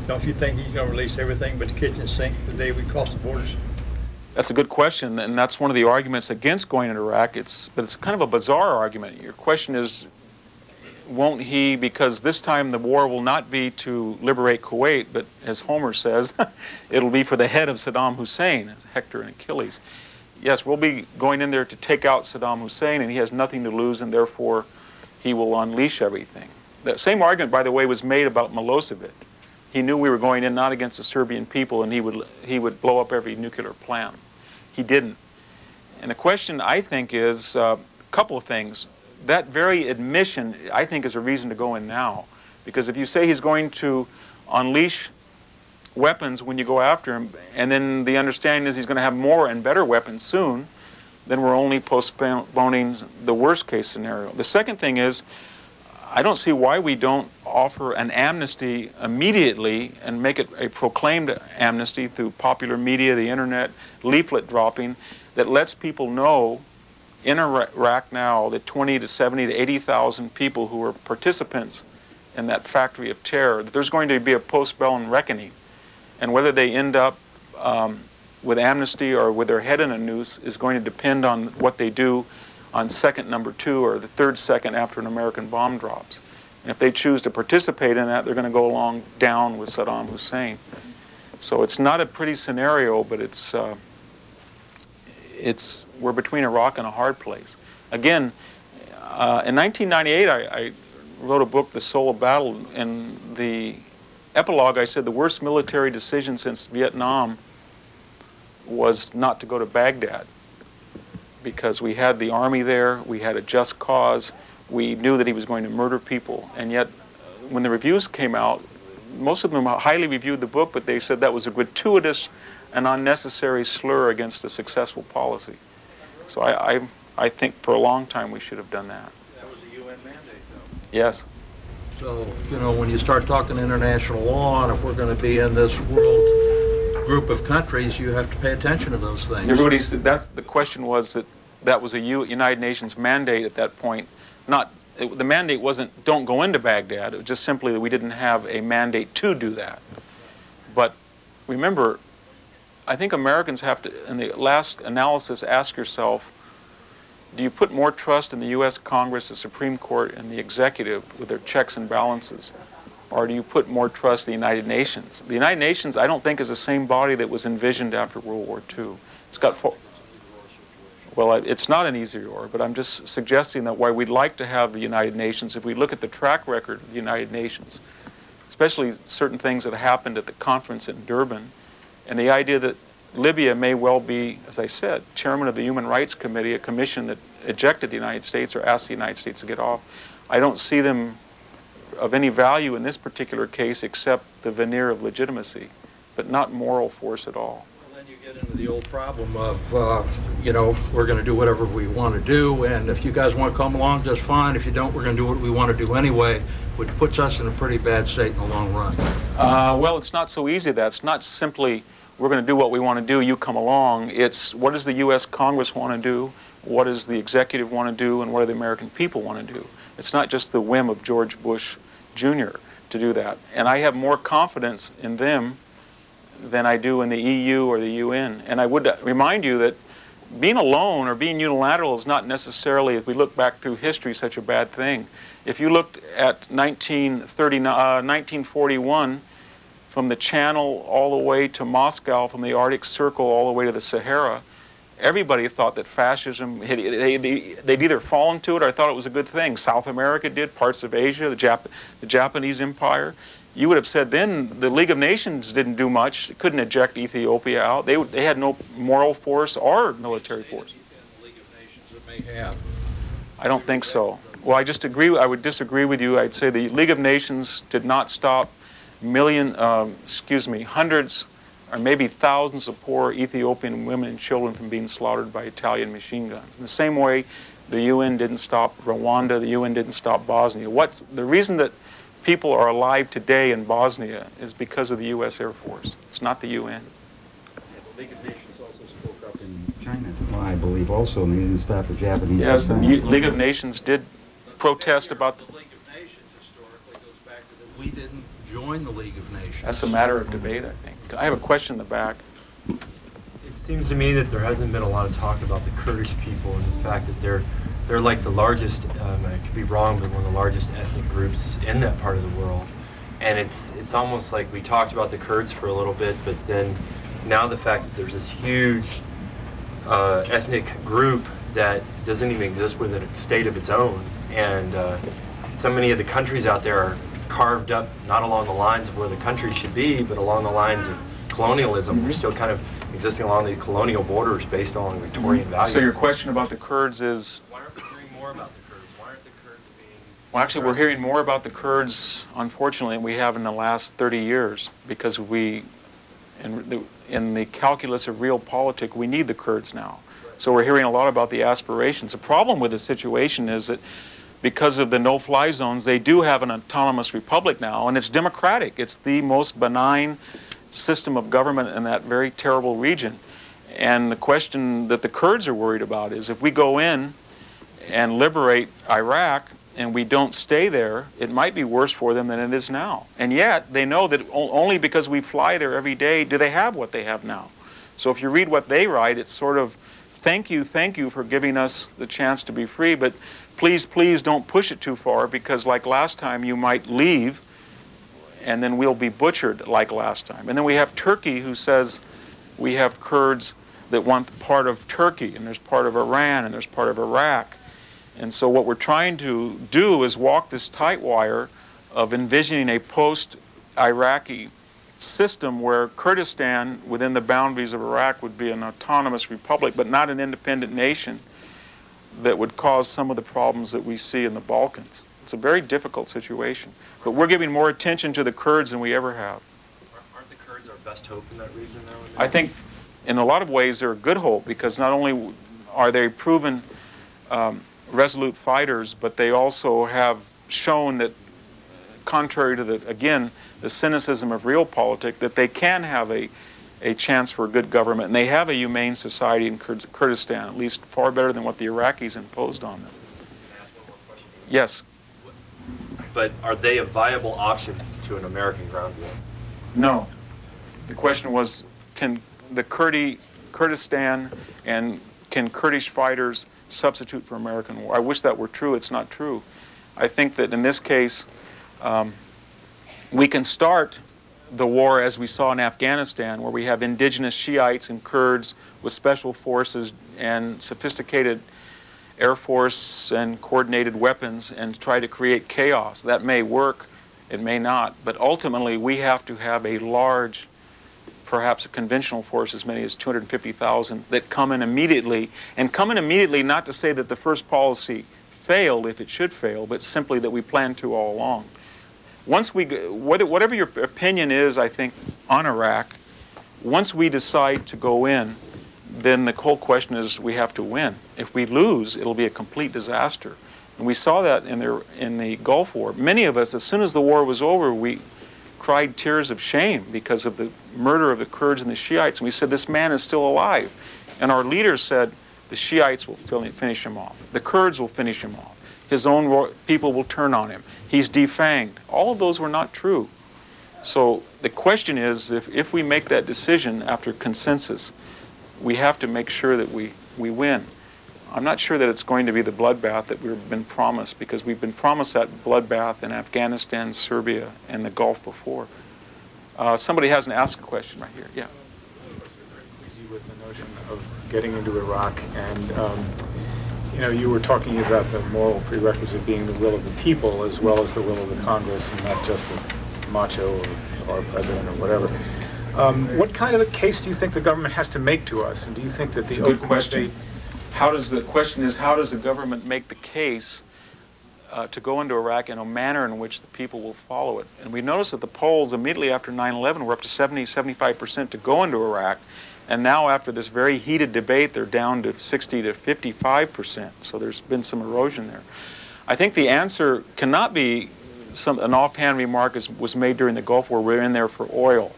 don't you think he's going to release everything but the kitchen sink the day we cross the borders? That's a good question, and that's one of the arguments against going into Iraq. But it's kind of a bizarre argument. Your question is, won't he, because this time the war will not be to liberate Kuwait, but as Homer says, it'll be for the head of Saddam Hussein, Hector and Achilles. Yes, we'll be going in there to take out Saddam Hussein, and he has nothing to lose, and therefore he will unleash everything. The same argument, by the way, was made about Milosevic. He knew we were going in not against the Serbian people, and he would blow up every nuclear plant. He didn't. And the question, I think, is a couple of things. That very admission, I think, is a reason to go in now. Because if you say he's going to unleash weapons when you go after him, and then the understanding is he's going to have more and better weapons soon, then we're only postponing the worst case scenario. The second thing is, I don't see why we don't offer an amnesty immediately and make it a proclaimed amnesty through popular media, the internet, leaflet dropping, that lets people know in Iraq now that 20 to 70 to 80,000 people who are participants in that factory of terror, that there's going to be a post-bellum reckoning. And whether they end up with amnesty or with their head in a noose is going to depend on what they do on second number 2 or the third second after an American bomb drops. And if they choose to participate in that, they're going to go along down with Saddam Hussein. So it's not a pretty scenario, but we're between a rock and a hard place. Again, in 1998, I wrote a book, The Soul of Battle. In the epilogue, I said the worst military decision since Vietnam was not to go to Baghdad, because we had the army there, we had a just cause, we knew that he was going to murder people, and yet when the reviews came out, most of them highly reviewed the book, but they said that was a gratuitous and unnecessary slur against a successful policy. So I think for a long time we should have done that. That was a UN mandate, though. Yes. So, you know, when you start talking international law, and if we're going to be in this world group of countries, you have to pay attention to those things. Everybody's, that's the question was that was a United Nations mandate at that point. The mandate wasn't don't go into Baghdad. It was just simply that we didn't have a mandate to do that. But remember, I think Americans have to, in the last analysis, ask yourself, do you put more trust in the U.S. Congress, the Supreme Court, and the executive with their checks and balances, or do you put more trust in the United Nations? The United Nations, I don't think, is the same body that was envisioned after World War II. It's got, well, it's not an easy war, but I'm just suggesting that why we'd like to have the United Nations, if we look at the track record of the United Nations, especially certain things that happened at the conference in Durban, and the idea that Libya may well be, as I said, chairman of the Human Rights Committee, a commission that ejected the United States or asked the United States to get off. I don't see them of any value in this particular case except the veneer of legitimacy, but not moral force at all. Well, then you get into the old problem of, you know, we're going to do whatever we want to do, and if you guys want to come along, just fine. If you don't, we're going to do what we want to do anyway, which puts us in a pretty bad state in the long run. Well, it's not so easy. That's not simply we're going to do what we want to do, you come along. It's what does the U.S. Congress want to do, what does the executive want to do, and what do the American people want to do. It's not just the whim of George Bush Jr. to do that. And I have more confidence in them than I do in the EU or the UN. And I would remind you that being alone or being unilateral is not necessarily, if we look back through history, such a bad thing. If you looked at 1941, from the Channel all the way to Moscow, from the Arctic Circle all the way to the Sahara, everybody thought that fascism, they'd either fallen to it or thought it was a good thing. South America did, parts of Asia, the Japanese Empire. You would have said then the League of Nations didn't do much. It couldn't eject Ethiopia out. They had no moral force or military force. The League of Nations that may have. I don't think so. Well, I would disagree with you. I'd say the League of Nations did not stop hundreds or maybe thousands of poor Ethiopian women and children from being slaughtered by Italian machine guns. In the same way, the UN didn't stop Rwanda, the UN didn't stop Bosnia. The reason that people are alive today in Bosnia is because of the U.S. Air Force. It's not the UN. The League of Nations also spoke up in China, I believe, also, and they didn't stop the Japanese. Yes, the League of Nations did protest about the League of Nations historically goes back to that we didn't join the League of Nations. That's a matter of debate, I think. I have a question in the back. It seems to me that there hasn't been a lot of talk about the Kurdish people and the fact that they're like the largest, I could be wrong, but one of the largest ethnic groups in that part of the world. And it's almost like we talked about the Kurds for a little bit, but then now the fact that there's this huge ethnic group that doesn't even exist within a state of its own. And so many of the countries out there are carved up not along the lines of where the country should be, but along the lines of colonialism. They're still kind of existing along these colonial borders based on Victorian values. So your question about the Kurds is? Why aren't we hearing more about the Kurds? Why aren't the Kurds being... Well, actually, we're hearing more about the Kurds, unfortunately, than we have in the last 30 years, because in the calculus of realpolitik, we need the Kurds now. So we're hearing a lot about the aspirations. The problem with the situation is that because of the no-fly zones, they do have an autonomous republic now, and it's democratic. It's the most benign system of government in that very terrible region. And the question that the Kurds are worried about is if we go in and liberate Iraq and we don't stay there, it might be worse for them than it is now. And yet, they know that only because we fly there every day do they have what they have now. So if you read what they write, it's sort of, thank you for giving us the chance to be free, but please, please don't push it too far, because like last time, you might leave, and then we'll be butchered like last time. And then we have Turkey, who says we have Kurds that want part of Turkey, and there's part of Iran, and there's part of Iraq. And so what we're trying to do is walk this tight wire of envisioning a post-Iraqi system where Kurdistan, within the boundaries of Iraq, would be an autonomous republic, but not an independent nation that would cause some of the problems that we see in the Balkans. It's a very difficult situation. But we're giving more attention to the Kurds than we ever have. Aren't the Kurds our best hope in that region now? I think in a lot of ways they're a good hope, because not only are they proven resolute fighters, but they also have shown that, contrary to again, the cynicism of realpolitik, that they can have a chance for a good government, and they have a humane society in Kurdistan, at least far better than what the Iraqis imposed on them. Can I ask one more question? Yes. But are they a viable option to an American ground war? No. The question was, can the Kurdistan and can Kurdish fighters substitute for American war? I wish that were true. It's not true. I think that in this case, we can start the war as we saw in Afghanistan, where we have indigenous Shiites and Kurds with special forces and sophisticated air force and coordinated weapons, and try to create chaos. That may work, it may not, but ultimately we have to have a large, perhaps a conventional force as many as 250,000 that come in immediately, and come in immediately not to say that the first policy failed if it should fail, but simply that we planned to all along. Once we, whatever your opinion is, I think, on Iraq, once we decide to go in, then the whole question is we have to win. If we lose, it'll be a complete disaster. And we saw that in the Gulf War. Many of us, as soon as the war was over, we cried tears of shame because of the murder of the Kurds and the Shiites. And we said, this man is still alive. And our leaders said, the Shiites will finish him off. The Kurds will finish him off. His own people will turn on him. He's defanged. All of those were not true. So the question is, if we make that decision after consensus, we have to make sure that we win. I'm not sure that it's going to be the bloodbath that we've been promised, because we've been promised that bloodbath in Afghanistan, Serbia, and the Gulf before. Somebody hasn't asked a question right here. Yeah. Very queasy with the notion of getting into Iraq, and you know, you were talking about the moral prerequisite being the will of the people as well as the will of the Congress, and not just the macho or president or whatever. What kind of a case do you think the government has to make to us? And do you think that the It's a good question. How does the government make the case to go into Iraq in a manner in which the people will follow it? And we noticed that the polls immediately after 9/11 were up to 70-75% to go into Iraq, and now after this very heated debate, they're down to 60 to 55%. So there's been some erosion there. I think the answer cannot be an offhand remark as was made during the Gulf War. We're in there for oil,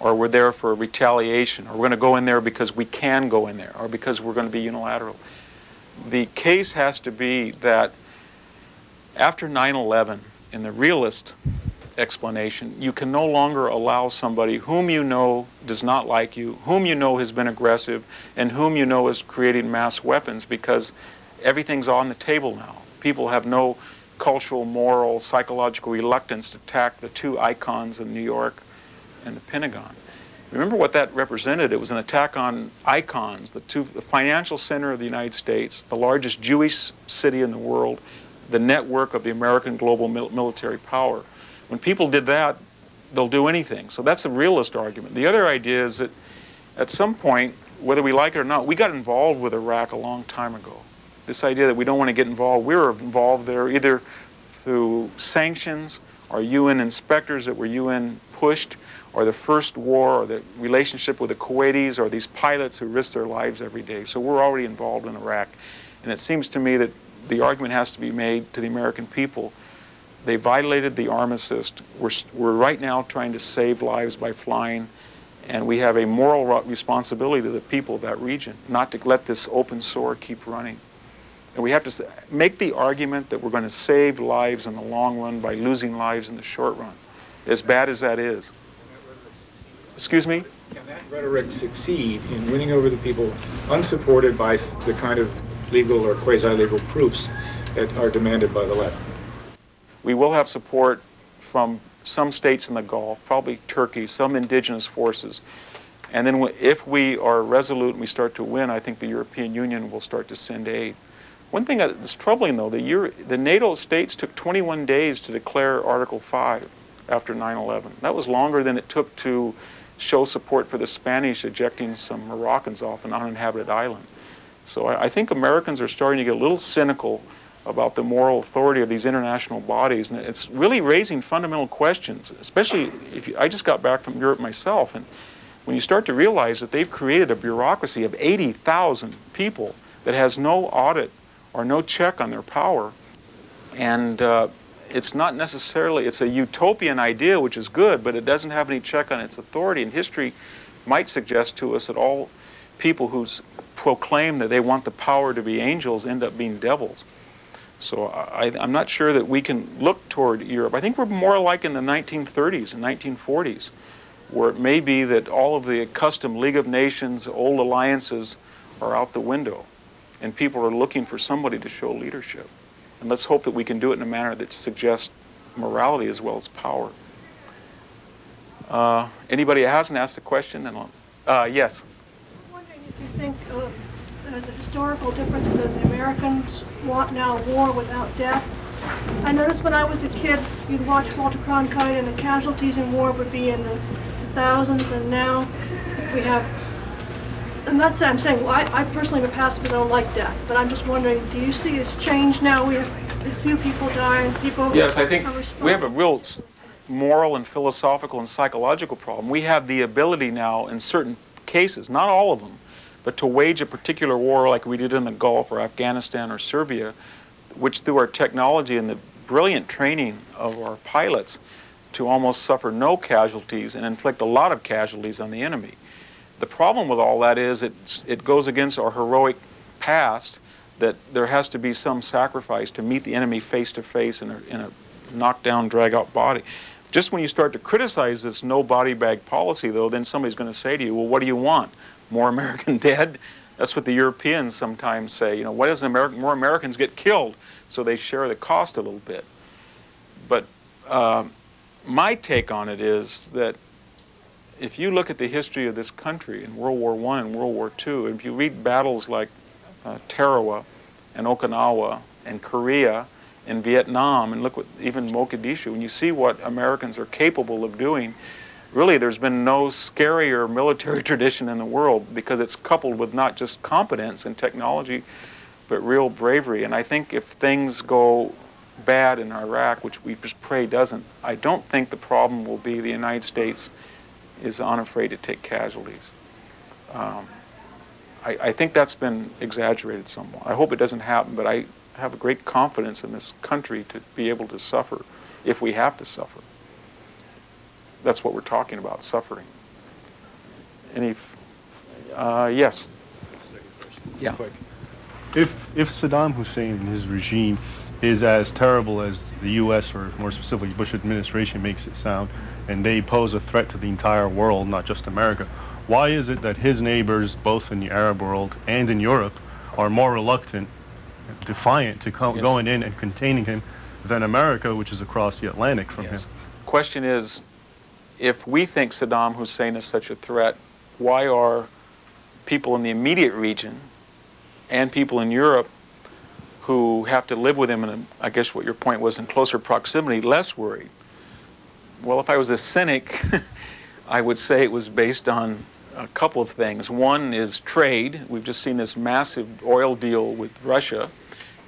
or we're there for retaliation, or we're going to go in there because we can go in there, or because we're going to be unilateral. The case has to be that after 9/11, in the realist explanation, you can no longer allow somebody whom you know does not like you, whom you know has been aggressive, and whom you know is creating mass weapons, because everything's on the table now. People have no cultural, moral, psychological reluctance to attack the two icons of New York and the Pentagon. Remember what that represented. It was an attack on icons, the financial center of the United States, the largest Jewish city in the world, the network of the American global military power. When people did that, they'll do anything. So that's a realist argument. The other idea is that at some point, whether we like it or not, we got involved with Iraq a long time ago. This idea that we don't want to get involved, we were involved there either through sanctions or UN inspectors that were UN pushed, or the first war, or the relationship with the Kuwaitis, or these pilots who risk their lives every day. So we're already involved in Iraq. And it seems to me that the argument has to be made to the American people. They violated the armistice. We're right now trying to save lives by flying, and we have a moral responsibility to the people of that region, not to let this open sore keep running. And we have to make the argument that we're going to save lives in the long run by losing lives in the short run, as bad as that is. Excuse me? Can that rhetoric succeed in winning over the people unsupported by the kind of legal or quasi-legal proofs that are demanded by the left? We will have support from some states in the Gulf, probably Turkey, some indigenous forces. And then if we are resolute and we start to win, I think the European Union will start to send aid. One thing that's troubling, though, the NATO states took 21 days to declare Article 5 after 9/11. That was longer than it took to show support for the Spanish ejecting some Moroccans off an uninhabited island. So I think Americans are starting to get a little cynical about the moral authority of these international bodies, and it's really raising fundamental questions, especially I just got back from Europe myself, and when you start to realize that they've created a bureaucracy of 80,000 people that has no audit or no check on their power. And it's not necessarily, it's a utopian idea, which is good, but it doesn't have any check on its authority. And history might suggest to us that all people who proclaim that they want the power to be angels end up being devils. So I'm not sure that we can look toward Europe. I think we're more like in the 1930s and 1940s, where it may be that all of the accustomed League of Nations, old alliances are out the window, and people are looking for somebody to show leadership. And let's hope that we can do it in a manner that suggests morality as well as power. Anybody that hasn't asked a question? Yes? I'm wondering if you think there's a historical difference that the Americans want now war without death. I noticed when I was a kid, you'd watch Walter Cronkite and the casualties in war would be in the thousands, and now we have, I'm not saying, I'm saying, well, I personally am a pacifist, I don't like death, but I'm just wondering, do you see it's changed now? We have a few people die and people... Yes, I think we have a real moral and philosophical and psychological problem. We have the ability now in certain cases, not all of them, but to wage a particular war like we did in the Gulf or Afghanistan or Serbia, which through our technology and the brilliant training of our pilots to almost suffer no casualties and inflict a lot of casualties on the enemy. The problem with all that is it goes against our heroic past, that there has to be some sacrifice to meet the enemy face to face in a knockdown, drag-out body. Just when you start to criticize this no body bag policy, though, then somebody's going to say to you, well, what do you want? More American dead? That's what the Europeans sometimes say. You know, why doesn't more Americans get killed? So they share the cost a little bit. But my take on it is that if you look at the history of this country in World War I and World War II, if you read battles like Tarawa and Okinawa and Korea and Vietnam, and look what even Mogadishu, when you see what Americans are capable of doing, really there's been no scarier military tradition in the world, because it's coupled with not just competence and technology, but real bravery. And I think if things go bad in Iraq, which we just pray doesn't, I don't think the problem will be the United States is unafraid to take casualties. I think that's been exaggerated somewhat. I hope it doesn't happen, but I have a great confidence in this country to be able to suffer if we have to suffer. That's what we're talking about, suffering. Any, yes? Yeah. Quick. If Saddam Hussein and his regime is as terrible as the U.S. or more specifically Bush administration makes it sound, and they pose a threat to the entire world, not just America, why is it that his neighbors, both in the Arab world and in Europe, are more reluctant, defiant to going in and containing him than America, which is across the Atlantic from him? Question is, if we think Saddam Hussein is such a threat, why are people in the immediate region and people in Europe who have to live with him in, I guess what your point was, in closer proximity, less worried? Well, if I was a cynic, I would say it was based on a couple of things. One is trade. We've just seen this massive oil deal with Russia.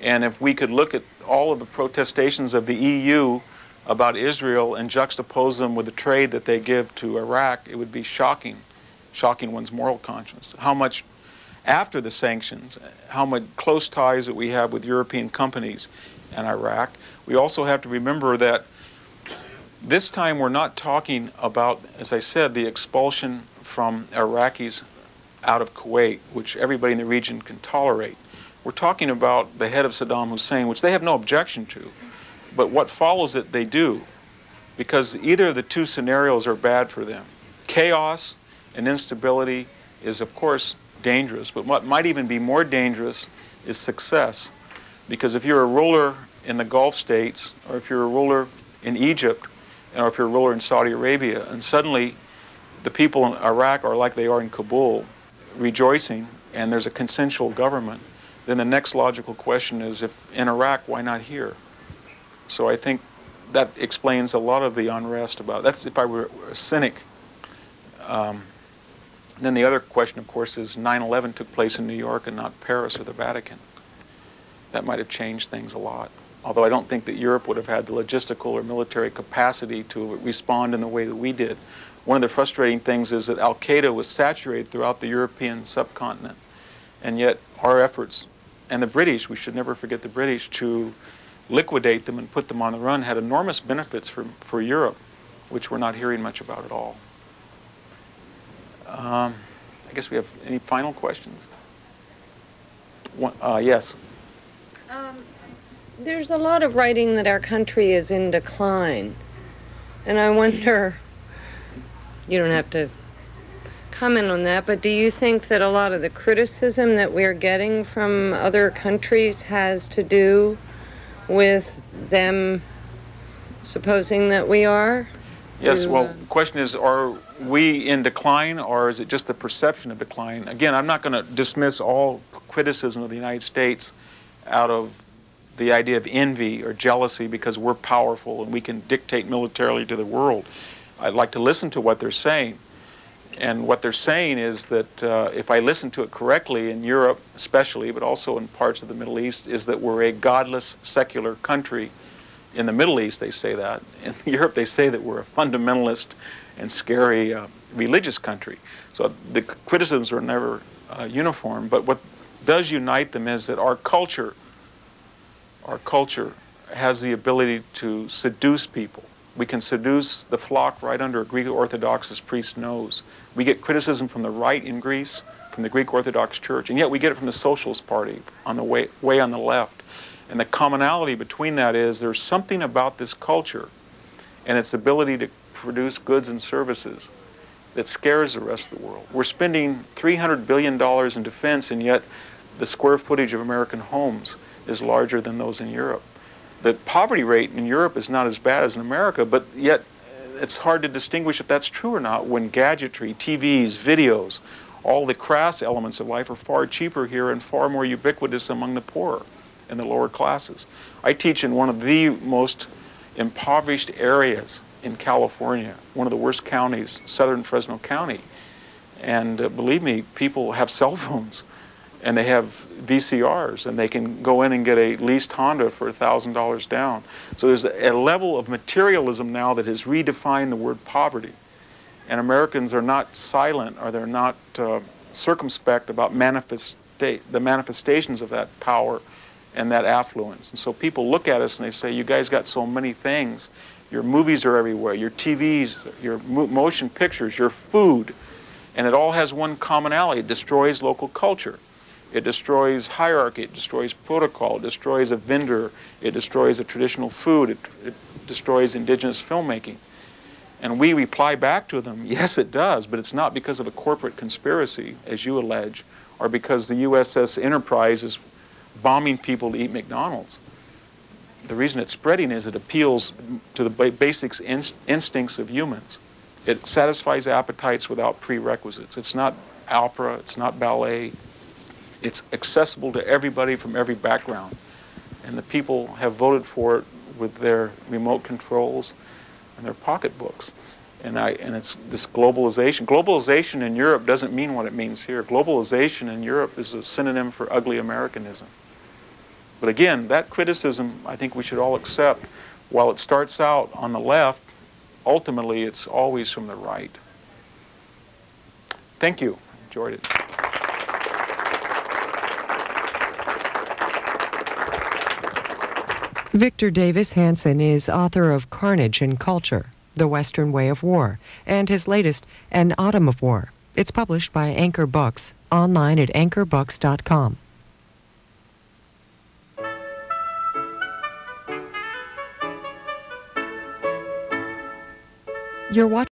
And if we could look at all of the protestations of the EU about Israel and juxtapose them with the trade that they give to Iraq, it would be shocking one's moral conscience. How much, after the sanctions, how much close ties that we have with European companies in Iraq. We also have to remember that this time we're not talking about, as I said, the expulsion from Iraqis out of Kuwait, which everybody in the region can tolerate. We're talking about the head of Saddam Hussein, which they have no objection to. But what follows it, they do, because either of the two scenarios are bad for them. Chaos and instability is, of course, dangerous, but what might even be more dangerous is success. Because if you're a ruler in the Gulf states, or if you're a ruler in Egypt, or if you're a ruler in Saudi Arabia, and suddenly the people in Iraq are like they are in Kabul, rejoicing, and there's a consensual government, then the next logical question is, if in Iraq, why not here? So I think that explains a lot of the unrest about it. That's if I were a cynic. Then the other question, of course, is 9/11 took place in New York and not Paris or the Vatican. That might have changed things a lot. Although I don't think that Europe would have had the logistical or military capacity to respond in the way that we did. One of the frustrating things is that Al-Qaeda was saturated throughout the European subcontinent, and yet our efforts and the British, we should never forget the British, to liquidate them and put them on the run had enormous benefits for Europe, which we're not hearing much about at all. I guess we have any final questions? Yes. There's a lot of writing that our country is in decline. And I wonder, you don't have to comment on that, but do you think that a lot of the criticism that we're getting from other countries has to do with them supposing that we are? Yes, well, the question is, are we in decline, or is it just the perception of decline? Again, I'm not going to dismiss all criticism of the United States out of the idea of envy or jealousy because we're powerful and we can dictate militarily to the world. I'd like to listen to what they're saying. And what they're saying is that if I listen to it correctly, in Europe especially, but also in parts of the Middle East, is that we're a godless, secular country. In the Middle East, they say that. In Europe, they say that we're a fundamentalist and scary religious country. So the criticisms are never uniform, but what does unite them is that our culture has the ability to seduce people. We can seduce the flock right under a Greek Orthodox priest's nose. We get criticism from the right in Greece, from the Greek Orthodox Church, and yet we get it from the Socialist Party on the way on the left. And the commonality between that is there's something about this culture and its ability to produce goods and services that scares the rest of the world. We're spending $300 billion in defense, and yet the square footage of American homes is larger than those in Europe. The poverty rate in Europe is not as bad as in America, but yet it's hard to distinguish if that's true or not when gadgetry, TVs, videos, all the crass elements of life are far cheaper here and far more ubiquitous among the poor and the lower classes. I teach in one of the most impoverished areas in California, one of the worst counties, southern Fresno County. And believe me, people have cell phones and they have VCRs and they can go in and get a leased Honda for $1,000 down. So there's a level of materialism now that has redefined the word poverty. And Americans are not silent, or they're not circumspect about the manifestations of that power and that affluence. And so people look at us and they say, you guys got so many things. Your movies are everywhere, your TVs, your motion pictures, your food. And it all has one commonality. It destroys local culture. It destroys hierarchy. It destroys protocol. It destroys a vendor. It destroys a traditional food. It destroys indigenous filmmaking. And we reply back to them, yes, it does, but it's not because of a corporate conspiracy, as you allege, or because the USS Enterprise is bombing people to eat McDonald's. The reason it's spreading is it appeals to the basic instincts of humans. It satisfies appetites without prerequisites. It's not opera, it's not ballet. It's accessible to everybody from every background. And the people have voted for it with their remote controls and their pocketbooks. And it's this globalization. Globalization in Europe doesn't mean what it means here. Globalization in Europe is a synonym for ugly Americanism. But again, that criticism I think we should all accept. While it starts out on the left, ultimately it's always from the right. Thank you. Enjoyed it. Victor Davis Hanson is author of Carnage and Culture, The Western Way of War, and his latest, An Autumn of War. It's published by Anchor Books, online at anchorbooks.com. You're watching